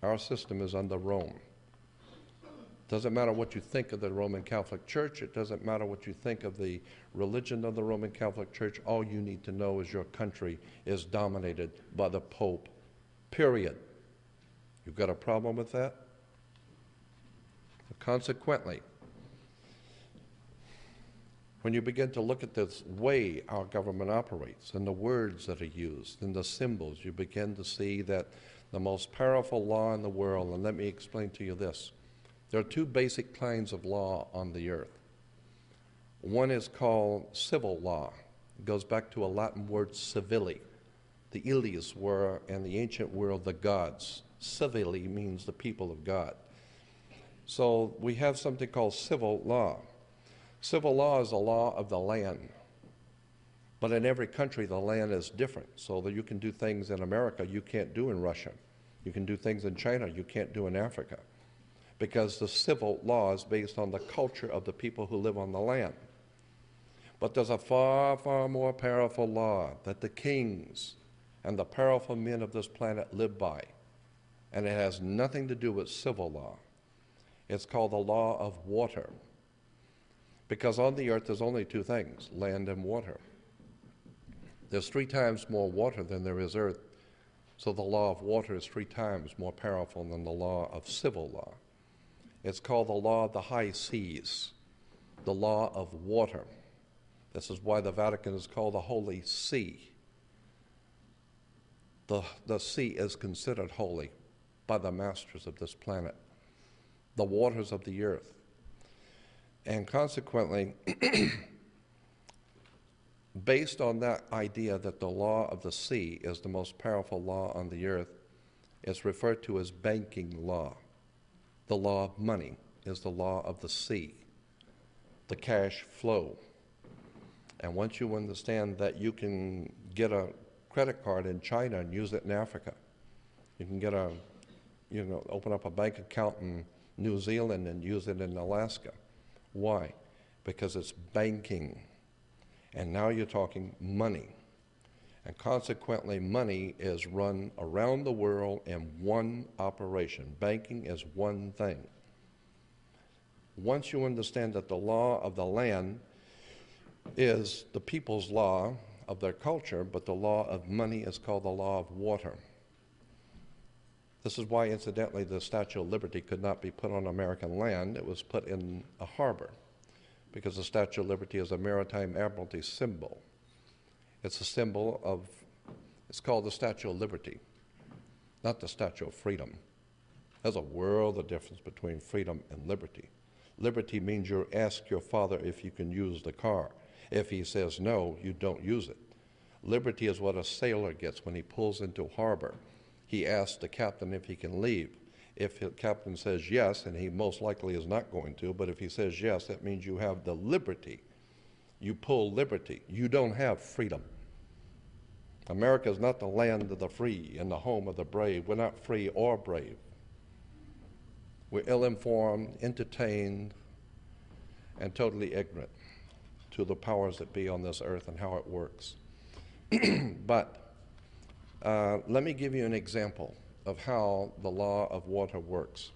Our system is under Rome. Doesn't matter what you think of the Roman Catholic Church. It doesn't matter what you think of the religion of the Roman Catholic Church. All you need to know is your country is dominated by the Pope, period. You've got a problem with that? Consequently, when you begin to look at this way our government operates and the words that are used and the symbols, you begin to see that the most powerful law in the world, and let me explain to you this. There are two basic kinds of law on the earth. One is called civil law. It goes back to a Latin word civili. The Ilis were, in the ancient world, the gods. Civili means the people of God. So we have something called civil law. Civil law is a law of the land. But in every country, the land is different. So that you can do things in America you can't do in Russia. You can do things in China you can't do in Africa. Because the civil law is based on the culture of the people who live on the land. But there's a far, far more powerful law that the kings and the powerful men of this planet live by. And it has nothing to do with civil law. It's called the law of water. Because on the earth there's only two things, land and water. There's 3 times more water than there is earth. So the law of water is 3 times more powerful than the law of civil law. It's called the law of the high seas, the law of water. This is why the Vatican is called the Holy See. The sea is considered holy by the masters of this planet, the waters of the earth. And consequently, based on that idea that the law of the sea is the most powerful law on the earth, it's referred to as banking law. The law of money is the law of the sea, the cash flow. And once you understand that you can get a credit card in China and use it in Africa, you can get open up a bank account in New Zealand and use it in Alaska. Why? Because it's banking. And now you're talking money. And consequently, money is run around the world in one operation. Banking is one thing. Once you understand that the law of the land is the people's law of their culture, but the law of money is called the law of water. This is why, incidentally, the Statue of Liberty could not be put on American land. It was put in a harbor, because the Statue of Liberty is a maritime admiralty symbol. It's a symbol of, it's called the Statue of Liberty, not the Statue of Freedom. There's a world of difference between freedom and liberty. Liberty means you ask your father if you can use the car. If he says no, you don't use it. Liberty is what a sailor gets when he pulls into harbor. He asks the captain if he can leave. If the captain says yes, and he most likely is not going to, but if he says yes, that means you have the liberty. You pull liberty. You don't have freedom. America is not the land of the free and the home of the brave. We're not free or brave. We're ill-informed, entertained, and totally ignorant to the powers that be on this earth and how it works. But let me give you an example of how the law of water works.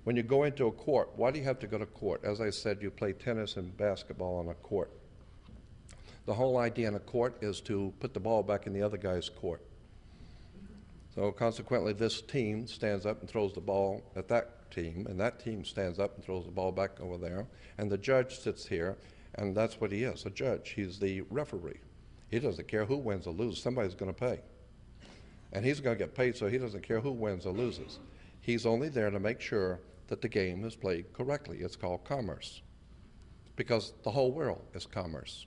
When you go into a court, why do you have to go to court? As I said, you play tennis and basketball on a court. The whole idea in a court is to put the ball back in the other guy's court. So consequently, this team stands up and throws the ball at that team, and that team stands up and throws the ball back over there, and the judge sits here, and that's what he is, a judge. He's the referee. He doesn't care who wins or loses. Somebody's going to pay. And he's going to get paid, so he doesn't care who wins or loses. He's only there to make sure that the game is played correctly. It's called commerce, because the whole world is commerce.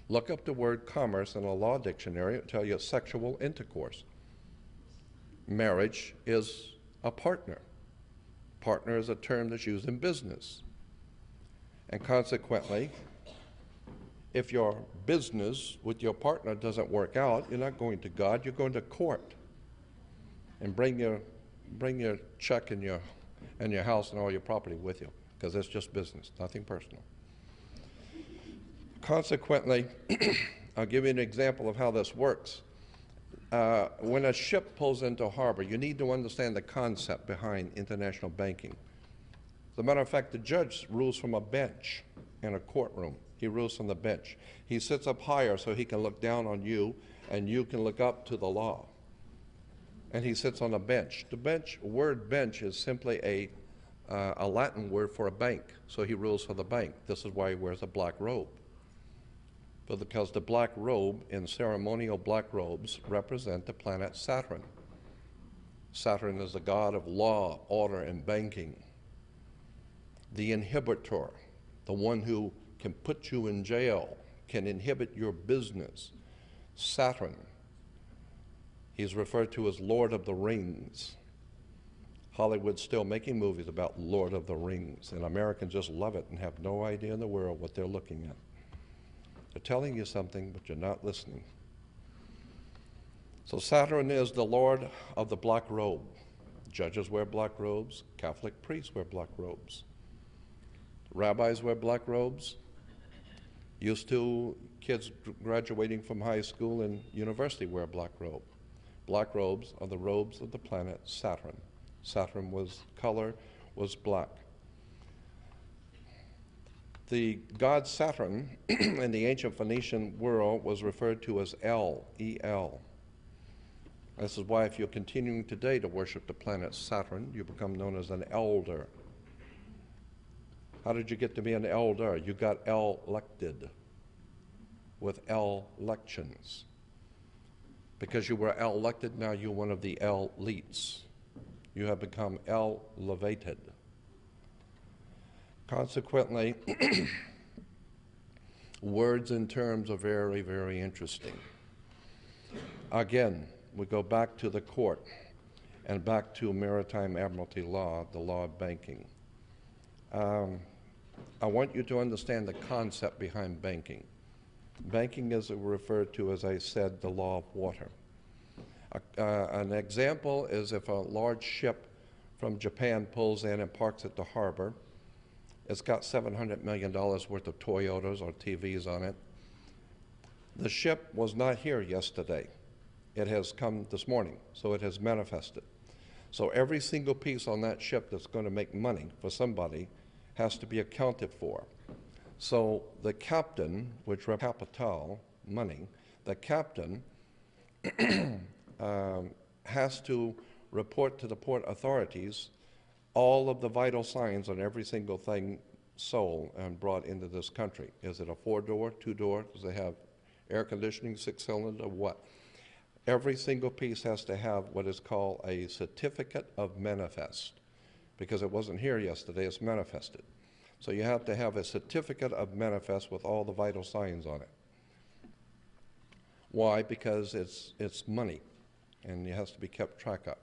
Look up the word commerce in a law dictionary. It'll tell you it's sexual intercourse. Marriage is a partner. Partner is a term that's used in business. And consequently, if your business with your partner doesn't work out, you're not going to God, you're going to court. And bring your check and your house and all your property with you, because it's just business, nothing personal. Consequently, I'll give you an example of how this works. When a ship pulls into harbor, you need to understand the concept behind international banking. As a matter of fact, the judge rules from a bench in a courtroom. He rules from the bench. He sits up higher so he can look down on you, and you can look up to the law. And he sits on a bench. The word bench is simply a Latin word for a bank, so he rules for the bank. This is why he wears a black robe. Because the black robe in ceremonial black robes represent the planet Saturn. Saturn is the god of law, order, and banking. The inhibitor, the one who can put you in jail, can inhibit your business. Saturn. He's referred to as Lord of the Rings. Hollywood's still making movies about Lord of the Rings, and Americans just love it and have no idea in the world what they're looking at. They're telling you something, but you're not listening. So Saturn is the Lord of the black robe. Judges wear black robes. Catholic priests wear black robes. Rabbis wear black robes. Used to, kids graduating from high school and university wear black robe. Black robes are the robes of the planet Saturn. Saturn color was black. The god Saturn in the ancient Phoenician world was referred to as El, E-L. This is why if you're continuing today to worship the planet Saturn, you become known as an elder. How did you get to be an elder? You got elected with elections. Because you were elected, now you're one of the elites. You have become elevated. Consequently, words and terms are very, very interesting. Again, we go back to the court and back to maritime admiralty law, the law of banking. I want you to understand the concept behind banking. Banking is referred to, as I said, the law of water. An example is if a large ship from Japan pulls in and parks at the harbor. It's got $700 million worth of Toyotas or TVs on it. The ship was not here yesterday. It has come this morning, so it has manifested. So every single piece on that ship that's going to make money for somebody has to be accounted for. So the captain, which represents capital, money, the captain has to report to the port authorities all of the vital signs on every single thing sold and brought into this country. Is it a 4-door, 2-door? Does it have air conditioning, 6-cylinder, what? Every single piece has to have what is called a certificate of manifest, because it wasn't here yesterday, it's manifested. So you have to have a certificate of manifest with all the vital signs on it. Why? Because it's money, and it has to be kept track of.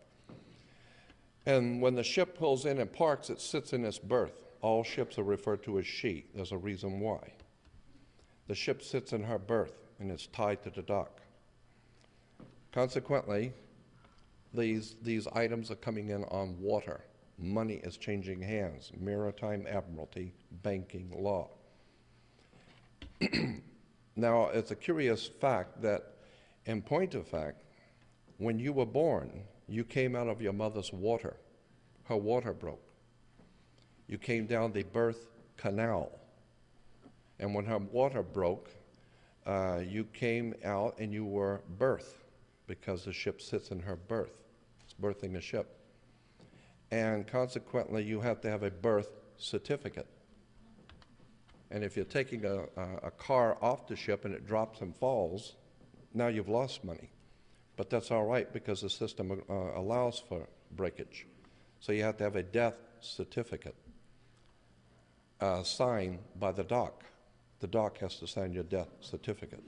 And when the ship pulls in and parks, it sits in its berth. All ships are referred to as she. There's a reason why. The ship sits in her berth, and it's tied to the dock. Consequently, these items are coming in on water. Money is changing hands. Maritime admiralty, banking, law. Now, it's a curious fact that, in point of fact, when you were born, you came out of your mother's water. Her water broke. You came down the birth canal. And when her water broke, you came out and you were birthed, because the ship sits in her berth. It's birthing a ship. And consequently, you have to have a birth certificate. And if you're taking a car off the ship and it drops and falls, now you've lost money. But that's all right, because the system allows for breakage. So you have to have a death certificate signed by the dock. The dock has to sign your death certificate,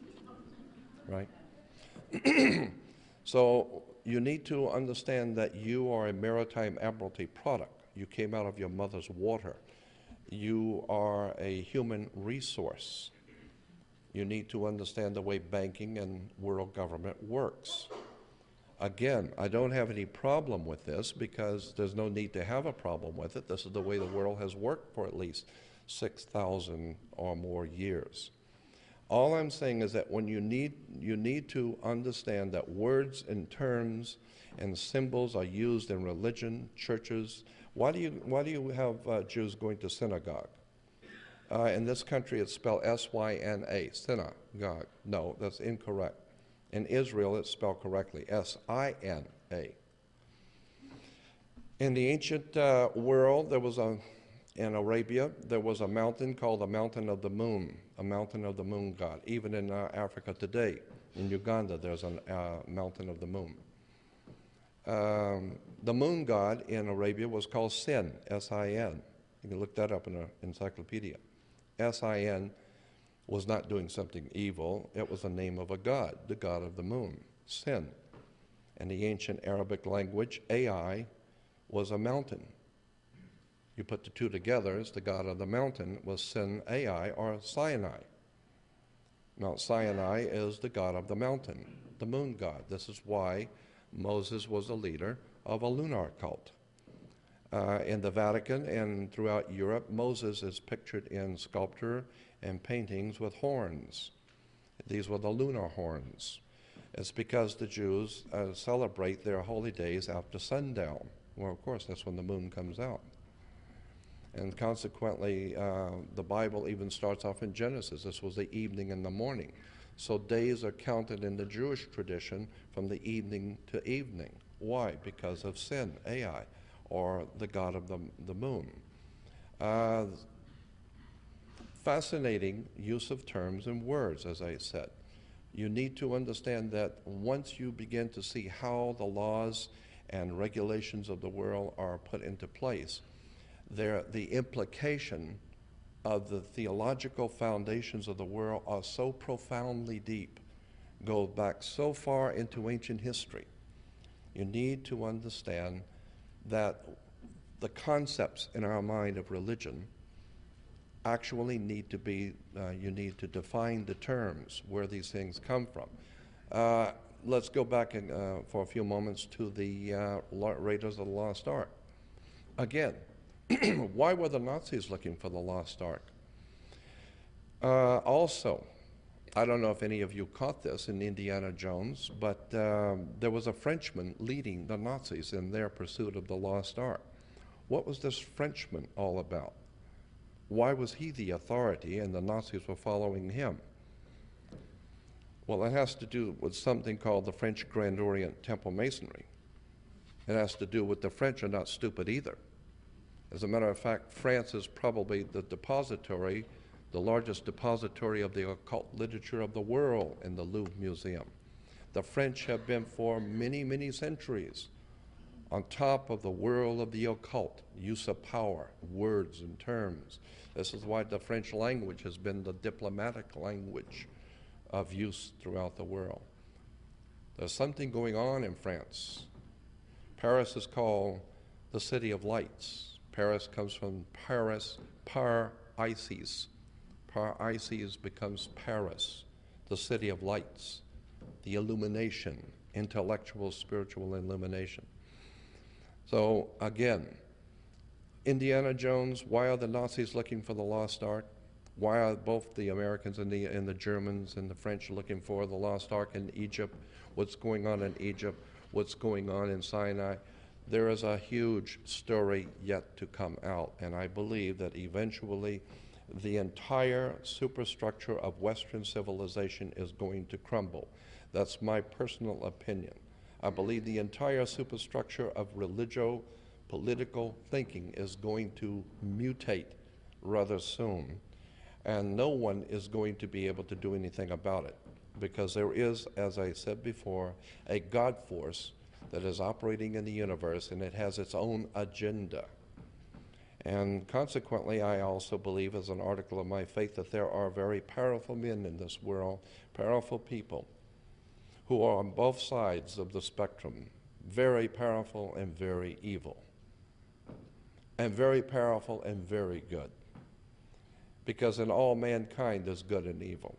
right? So you need to understand that you are a maritime admiralty product. You came out of your mother's water. You are a human resource. You need to understand the way banking and world government works. Again, I don't have any problem with this, because there's no need to have a problem with it. This is the way the world has worked for at least 6,000 or more years. All I'm saying is that when you need to understand that words and terms and symbols are used in religion, churches. Why do you have Jews going to synagogue? In this country, it's spelled S-Y-N-A, synagogue. No, that's incorrect. In Israel, it's spelled correctly, S-I-N-A. In the ancient world, in Arabia, there was a mountain called the Mountain of the Moon, a mountain of the moon god. Even in Africa today, in Uganda, there's a mountain of the moon. The moon god in Arabia was called Sin, S-I-N. You can look that up in an encyclopedia. S-I-N was not doing something evil. It was the name of a god, the god of the moon, Sin. In the ancient Arabic language, Ai was a mountain. You put the two together, as the god of the mountain was Sin Ai, or Sinai. Mount Sinai is the god of the mountain, the moon god. This is why Moses was a leader of a lunar cult. In the Vatican and throughout Europe, Moses is pictured in sculpture and paintings with horns. These were the lunar horns. It's because the Jews celebrate their holy days after sundown. Well, of course, that's when the moon comes out. And consequently, the Bible even starts off in Genesis. This was the evening and the morning. So days are counted in the Jewish tradition from the evening to evening. Why? Because of Sin, Ai, or the god of the moon. Fascinating use of terms and words, as I said. You need to understand that once you begin to see how the laws and regulations of the world are put into place, the implication of the theological foundations of the world are so profoundly deep, go back so far into ancient history. You need to understand that the concepts in our mind of religion actually need to be, you need to define the terms where these things come from. Let's go back for a few moments to the Raiders of the Lost Ark. Again, why were the Nazis looking for the Lost Ark? Also, I don't know if any of you caught this in Indiana Jones, but there was a Frenchman leading the Nazis in their pursuit of the lost ark. What was this Frenchman all about? Why was he the authority and the Nazis were following him? Well, it has to do with something called the French Grand Orient Temple Masonry. It has to do with the French are not stupid either. As a matter of fact, France is probably the depository, the largest depository of the occult literature of the world in the Louvre Museum. The French have been for many, many centuries on top of the world of the occult, use of power, words and terms. This is why the French language has been the diplomatic language of use throughout the world. There's something going on in France. Paris is called the City of Lights. Paris comes from Paris, par-Isis. Par-Isis becomes Paris, the City of Lights, the illumination, intellectual, spiritual illumination. So again, Indiana Jones, why are the Nazis looking for the lost ark? Why are both the Americans and the Germans and the French looking for the lost ark in Egypt? What's going on in Egypt? What's going on in Sinai? There is a huge story yet to come out, and I believe that eventually the entire superstructure of Western civilization is going to crumble. That's my personal opinion. I believe the entire superstructure of religio-political thinking is going to mutate rather soon, and no one is going to be able to do anything about it, because there is, as I said before, a God force that is operating in the universe, and it has its own agenda. And consequently, I also believe, as an article of my faith, that there are very powerful men in this world, powerful people, who are on both sides of the spectrum, very powerful and very evil, and very powerful and very good. Because in all mankind is good and evil.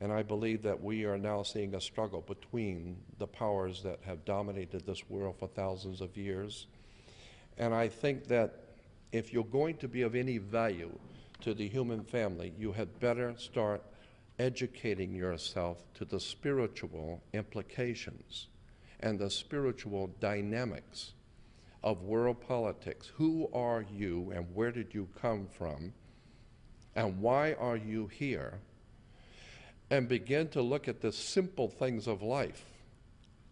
And I believe that we are now seeing a struggle between the powers that have dominated this world for thousands of years. And I think that if you're going to be of any value to the human family, you had better start educating yourself to the spiritual implications and the spiritual dynamics of world politics. Who are you and where did you come from and why are you here? And begin to look at the simple things of life.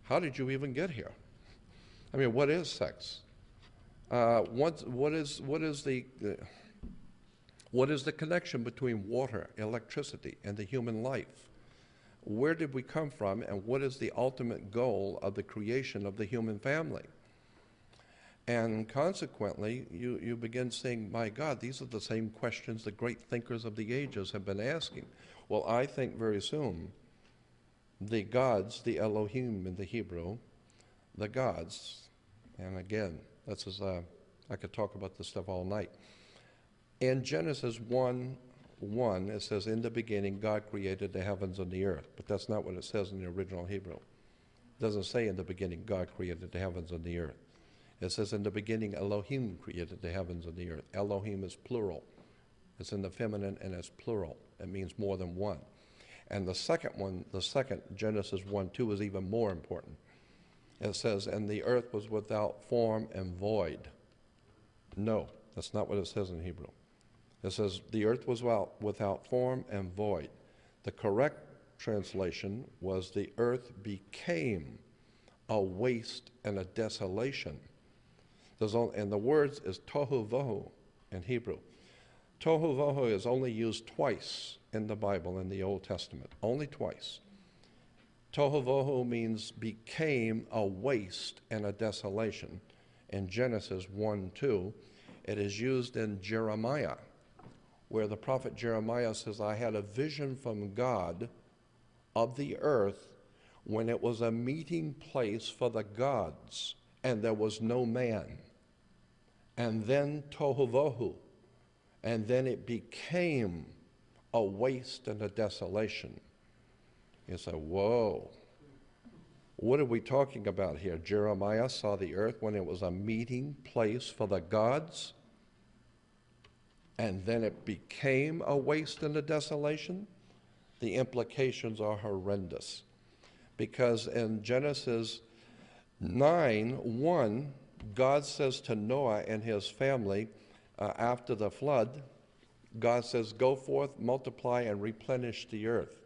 How did you even get here? I mean, what is sex? What is the connection between water, electricity, and the human life? Where did we come from, and what is the ultimate goal of the creation of the human family? And consequently, you begin saying, my God, these are the same questions the great thinkers of the ages have been asking. Well, I think very soon the gods, the Elohim in the Hebrew, the gods, and again, that's as I could talk about this stuff all night. In Genesis 1:1, it says, in the beginning, God created the heavens and the earth. But that's not what it says in the original Hebrew. It doesn't say in the beginning, God created the heavens and the earth. It says in the beginning, Elohim created the heavens and the earth. Elohim is plural. It's in the feminine and it's plural. It means more than one. And the second, Genesis 1:2, is even more important. It says, and the earth was without form and void. No, that's not what it says in Hebrew. It says the earth was without form and void. The correct translation was the earth became a waste and a desolation. And the words is tohu vohu in Hebrew. Tohu vohu is only used twice in the Bible in the Old Testament, only twice. Tohu vohu means became a waste and a desolation. In Genesis 1:2, it is used in Jeremiah, where the prophet Jeremiah says, I had a vision from God of the earth when it was a meeting place for the gods, and there was no man. And then tohu vohu, and then it became a waste and a desolation. You say, whoa, what are we talking about here? Jeremiah saw the earth when it was a meeting place for the gods, and then it became a waste and a desolation? The implications are horrendous. Because in Genesis 9:1, God says to Noah and his family after the flood, God says, go forth, multiply, and replenish the earth.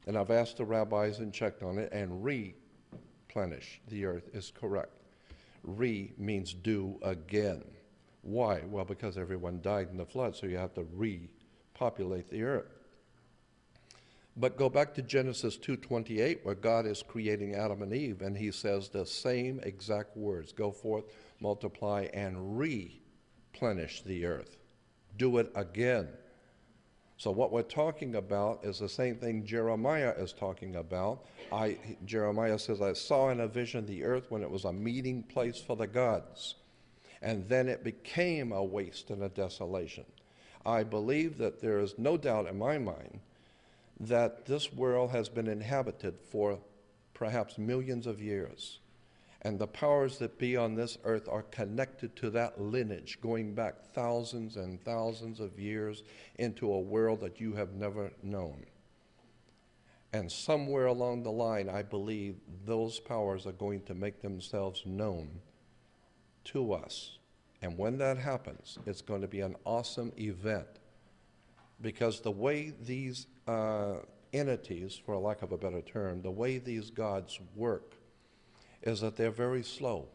And I've asked the rabbis and checked on it, and replenish the earth is correct. Re means do again. Why? Well, because everyone died in the flood, so you have to repopulate the earth. But go back to Genesis 2:28, where God is creating Adam and Eve, and he says the same exact words, go forth, multiply, and replenish the earth. Do it again. So what we're talking about is the same thing Jeremiah is talking about. Jeremiah says, I saw in a vision the earth when it was a meeting place for the gods, and then it became a waste and a desolation. I believe that there is no doubt in my mind that this world has been inhabited for perhaps millions of years. And the powers that be on this earth are connected to that lineage, going back thousands and thousands of years into a world that you have never known. And somewhere along the line, I believe those powers are going to make themselves known to us. And when that happens, it's going to be an awesome event. Because the way these entities, for lack of a better term, the way these gods work is that they're very slow.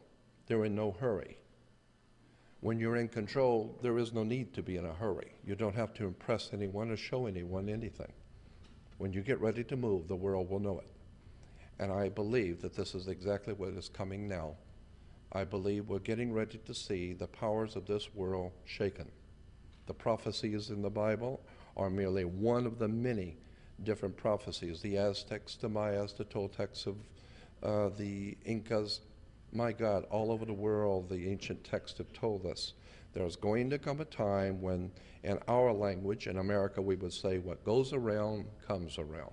They're in no hurry. When you're in control, there is no need to be in a hurry. You don't have to impress anyone or show anyone anything. When you get ready to move, the world will know it. And I believe that this is exactly what is coming now. I believe we're getting ready to see the powers of this world shaken. The prophecies in the Bible are merely one of the many different prophecies. The Aztecs, the Mayas, the Toltecs of the Incas. My God, all over the world, the ancient texts have told us there's going to come a time when, in our language, in America, we would say, what goes around comes around.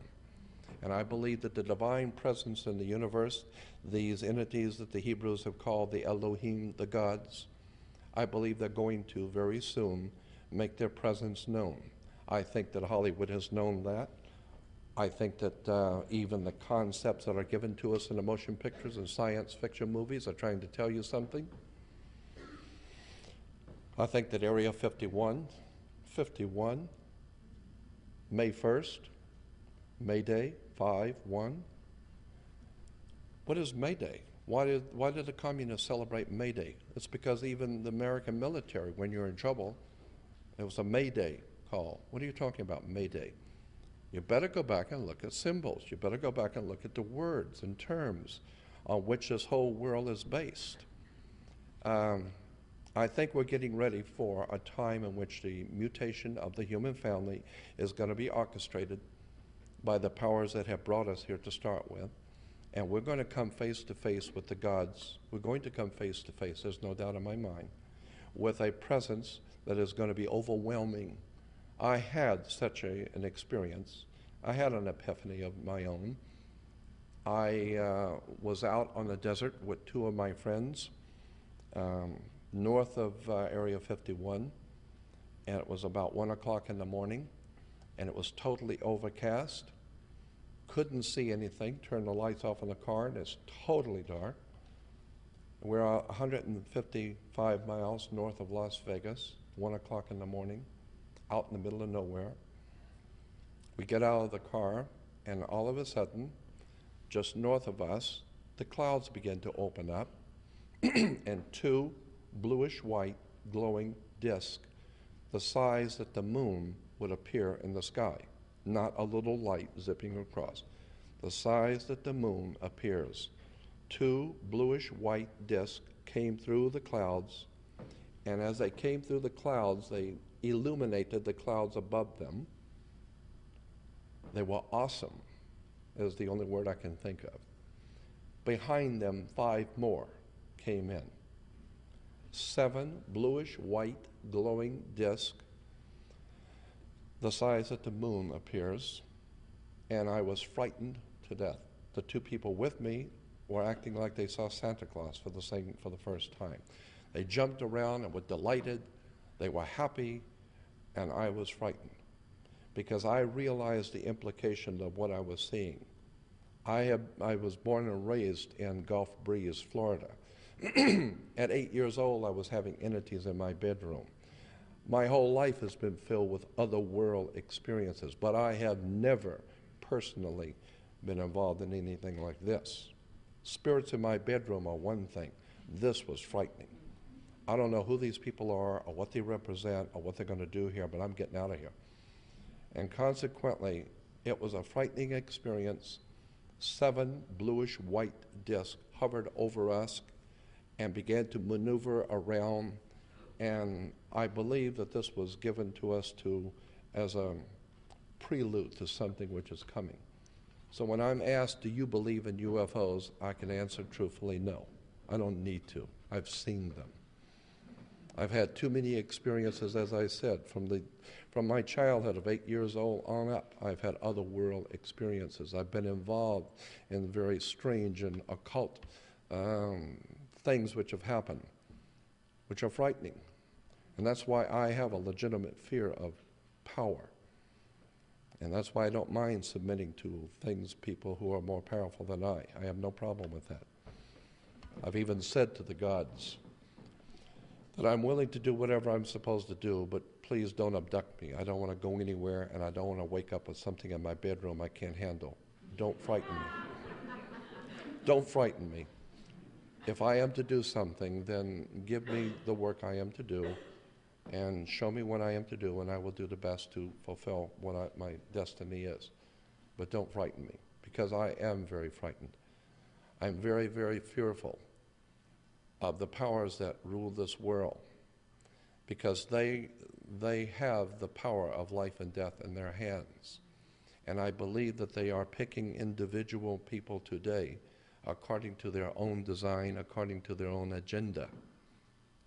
And I believe that the divine presence in the universe, these entities that the Hebrews have called the Elohim, the gods, I believe they're going to very soon make their presence known. I think that Hollywood has known that. I think that even the concepts that are given to us in the motion pictures and science fiction movies are trying to tell you something. I think that Area 51, May 1st, May Day, 5/1. What is May Day? Why did the communists celebrate May Day? It's because even the American military, when you're in trouble, it was a May Day call. What are you talking about, May Day? You better go back and look at symbols. You better go back and look at the words and terms on which this whole world is based. I think we're getting ready for a time in which the mutation of the human family is going to be orchestrated by the powers that have brought us here to start with. And we're going to come face to face with the gods. We're going to come face to face, there's no doubt in my mind, with a presence that is going to be overwhelming. I had such an experience. I had an epiphany of my own. I was out on the desert with two of my friends north of Area 51, and it was about 1 o'clock in the morning, and it was totally overcast. Couldn't see anything. Turned the lights off in the car, and it's totally dark. We're 155 miles north of Las Vegas, 1 o'clock in the morning, out in the middle of nowhere. We get out of the car, and all of a sudden, just north of us, the clouds begin to open up, and two bluish-white glowing discs, the size that the moon would appear in the sky, not a little light zipping across, the size that the moon appears. Two bluish-white discs came through the clouds, and as they came through the clouds, they illuminated the clouds above them. They were awesome, is the only word I can think of. Behind them, 5 more came in. 7 bluish-white glowing discs, the size that the moon appears, and I was frightened to death. The 2 people with me were acting like they saw Santa Claus for the first time. They jumped around and were delighted. They were happy, and I was frightened. because I realized the implication of what I was seeing. I was born and raised in Gulf Breeze, Florida. At 8 years old, I was having entities in my bedroom. My whole life has been filled with other world experiences, but I have never personally been involved in anything like this. Spirits in my bedroom are one thing. This was frightening. I don't know who these people are or what they represent or what they're going to do here, but I'm getting out of here. And consequently, it was a frightening experience. 7 bluish-white discs hovered over us and began to maneuver around, and I believe that this was given to us as a prelude to something which is coming. So when I'm asked, do you believe in UFOs, I can answer truthfully, no. I don't need to. I've seen them. I've had too many experiences, as I said, from my childhood of 8 years old on up. I've had other world experiences. I've been involved in very strange and occult things which have happened, which are frightening. And that's why I have a legitimate fear of power. And that's why I don't mind submitting to people who are more powerful than I. I have no problem with that. I've even said to the gods that I'm willing to do whatever I'm supposed to do, but please don't abduct me. I don't want to go anywhere, and I don't want to wake up with something in my bedroom I can't handle. Don't frighten me. Don't frighten me. If I am to do something, then give me the work I am to do and show me what I am to do, and I will do the best to fulfill what my destiny is. But don't frighten me, because I am very frightened. I'm very, very fearful of the powers that rule this world, because they have the power of life and death in their hands. And I believe that they are picking individual people today according to their own design, according to their own agenda.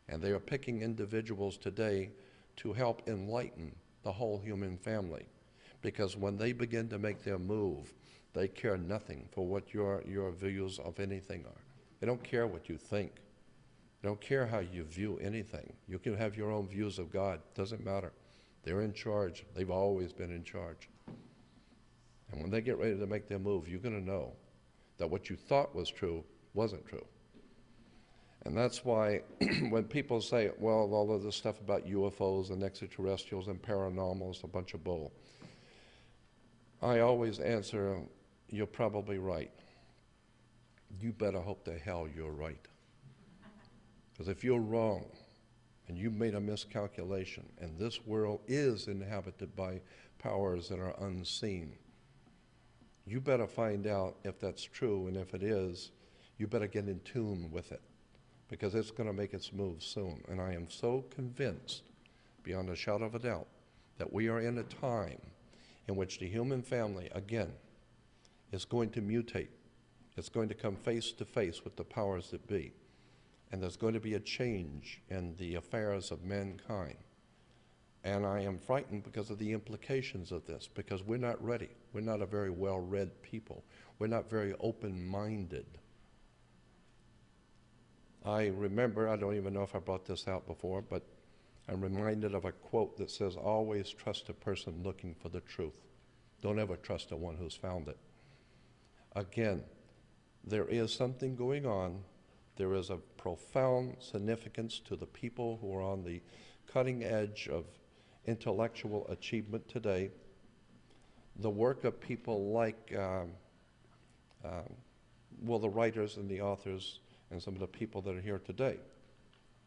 And they are picking individuals today to help enlighten the whole human family. Because when they begin to make their move, they care nothing for what your views of anything are. They don't care what you think. They don't care how you view anything. You can have your own views of God. It doesn't matter. They're in charge. They've always been in charge. And when they get ready to make their move, you're going to know that what you thought was true wasn't true. And that's why when people say, well, all of this stuff about UFOs and extraterrestrials and paranormal is a bunch of bull, I always answer, you're probably right. You better hope to hell you're right. Because if you're wrong and you made a miscalculation and this world is inhabited by powers that are unseen, you better find out if that's true, and if it is, you better get in tune with it, because it's going to make its move soon. And I am so convinced, beyond a shadow of a doubt, that we are in a time in which the human family, again, is going to mutate. It's going to come face to face with the powers that be. And there's going to be a change in the affairs of mankind. And I am frightened because of the implications of this, because we're not ready. We're not a very well-read people. We're not very open-minded. I remember, I don't even know if I brought this out before, but I'm reminded of a quote that says, always trust a person looking for the truth. Don't ever trust the one who's found it. Again, there is something going on. There is a profound significance to the people who are on the cutting edge of intellectual achievement today. The work of people like, the writers and the authors and some of the people that are here today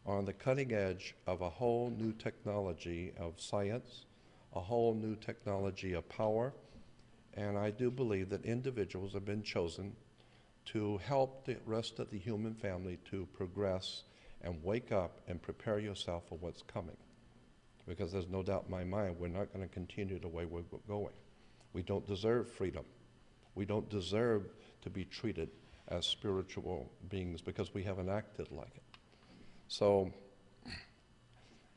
are on the cutting edge of a whole new technology of science, a whole new technology of power, and I do believe that individuals have been chosen to help the rest of the human family to progress and wake up and prepare yourself for what's coming. Because there's no doubt in my mind, we're not going to continue the way we're going. We don't deserve freedom. We don't deserve to be treated as spiritual beings because we haven't acted like it. So,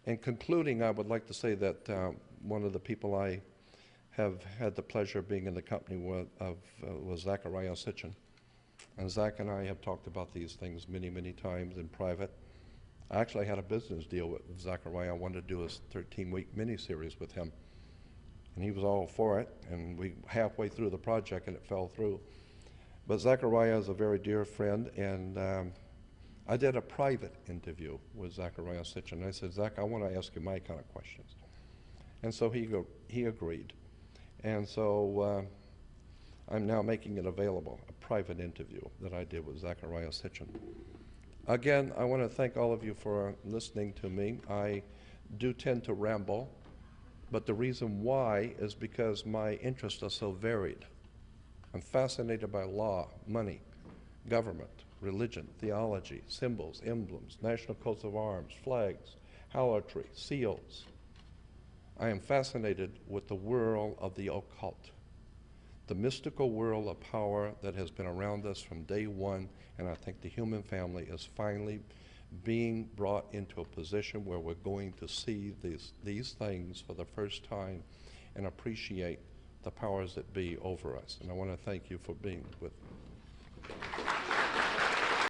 in concluding, I would like to say that one of the people I have had the pleasure of being in the company was Zachariah Sitchin. And Zach and I have talked about these things many, many times in private. I actually had a business deal with Zachariah. I wanted to do a 13-week mini-series with him. And he was all for it, and we halfway through the project and it fell through. But Zachariah is a very dear friend, and I did a private interview with Zachariah Sitchin. I said, Zach, I want to ask you my kind of questions. And so he agreed. And so I'm now making it available, a private interview that I did with Zachariah Sitchin. Again, I want to thank all of you for listening to me. I do tend to ramble, but the reason why is because my interests are so varied. I'm fascinated by law, money, government, religion, theology, symbols, emblems, national coats of arms, flags, harlotry, seals. I am fascinated with the world of the occult, the mystical world of power that has been around us from day one, and I think the human family is finally being brought into a position where we're going to see these things for the first time and appreciate the powers that be over us. And I want to thank you for being with me.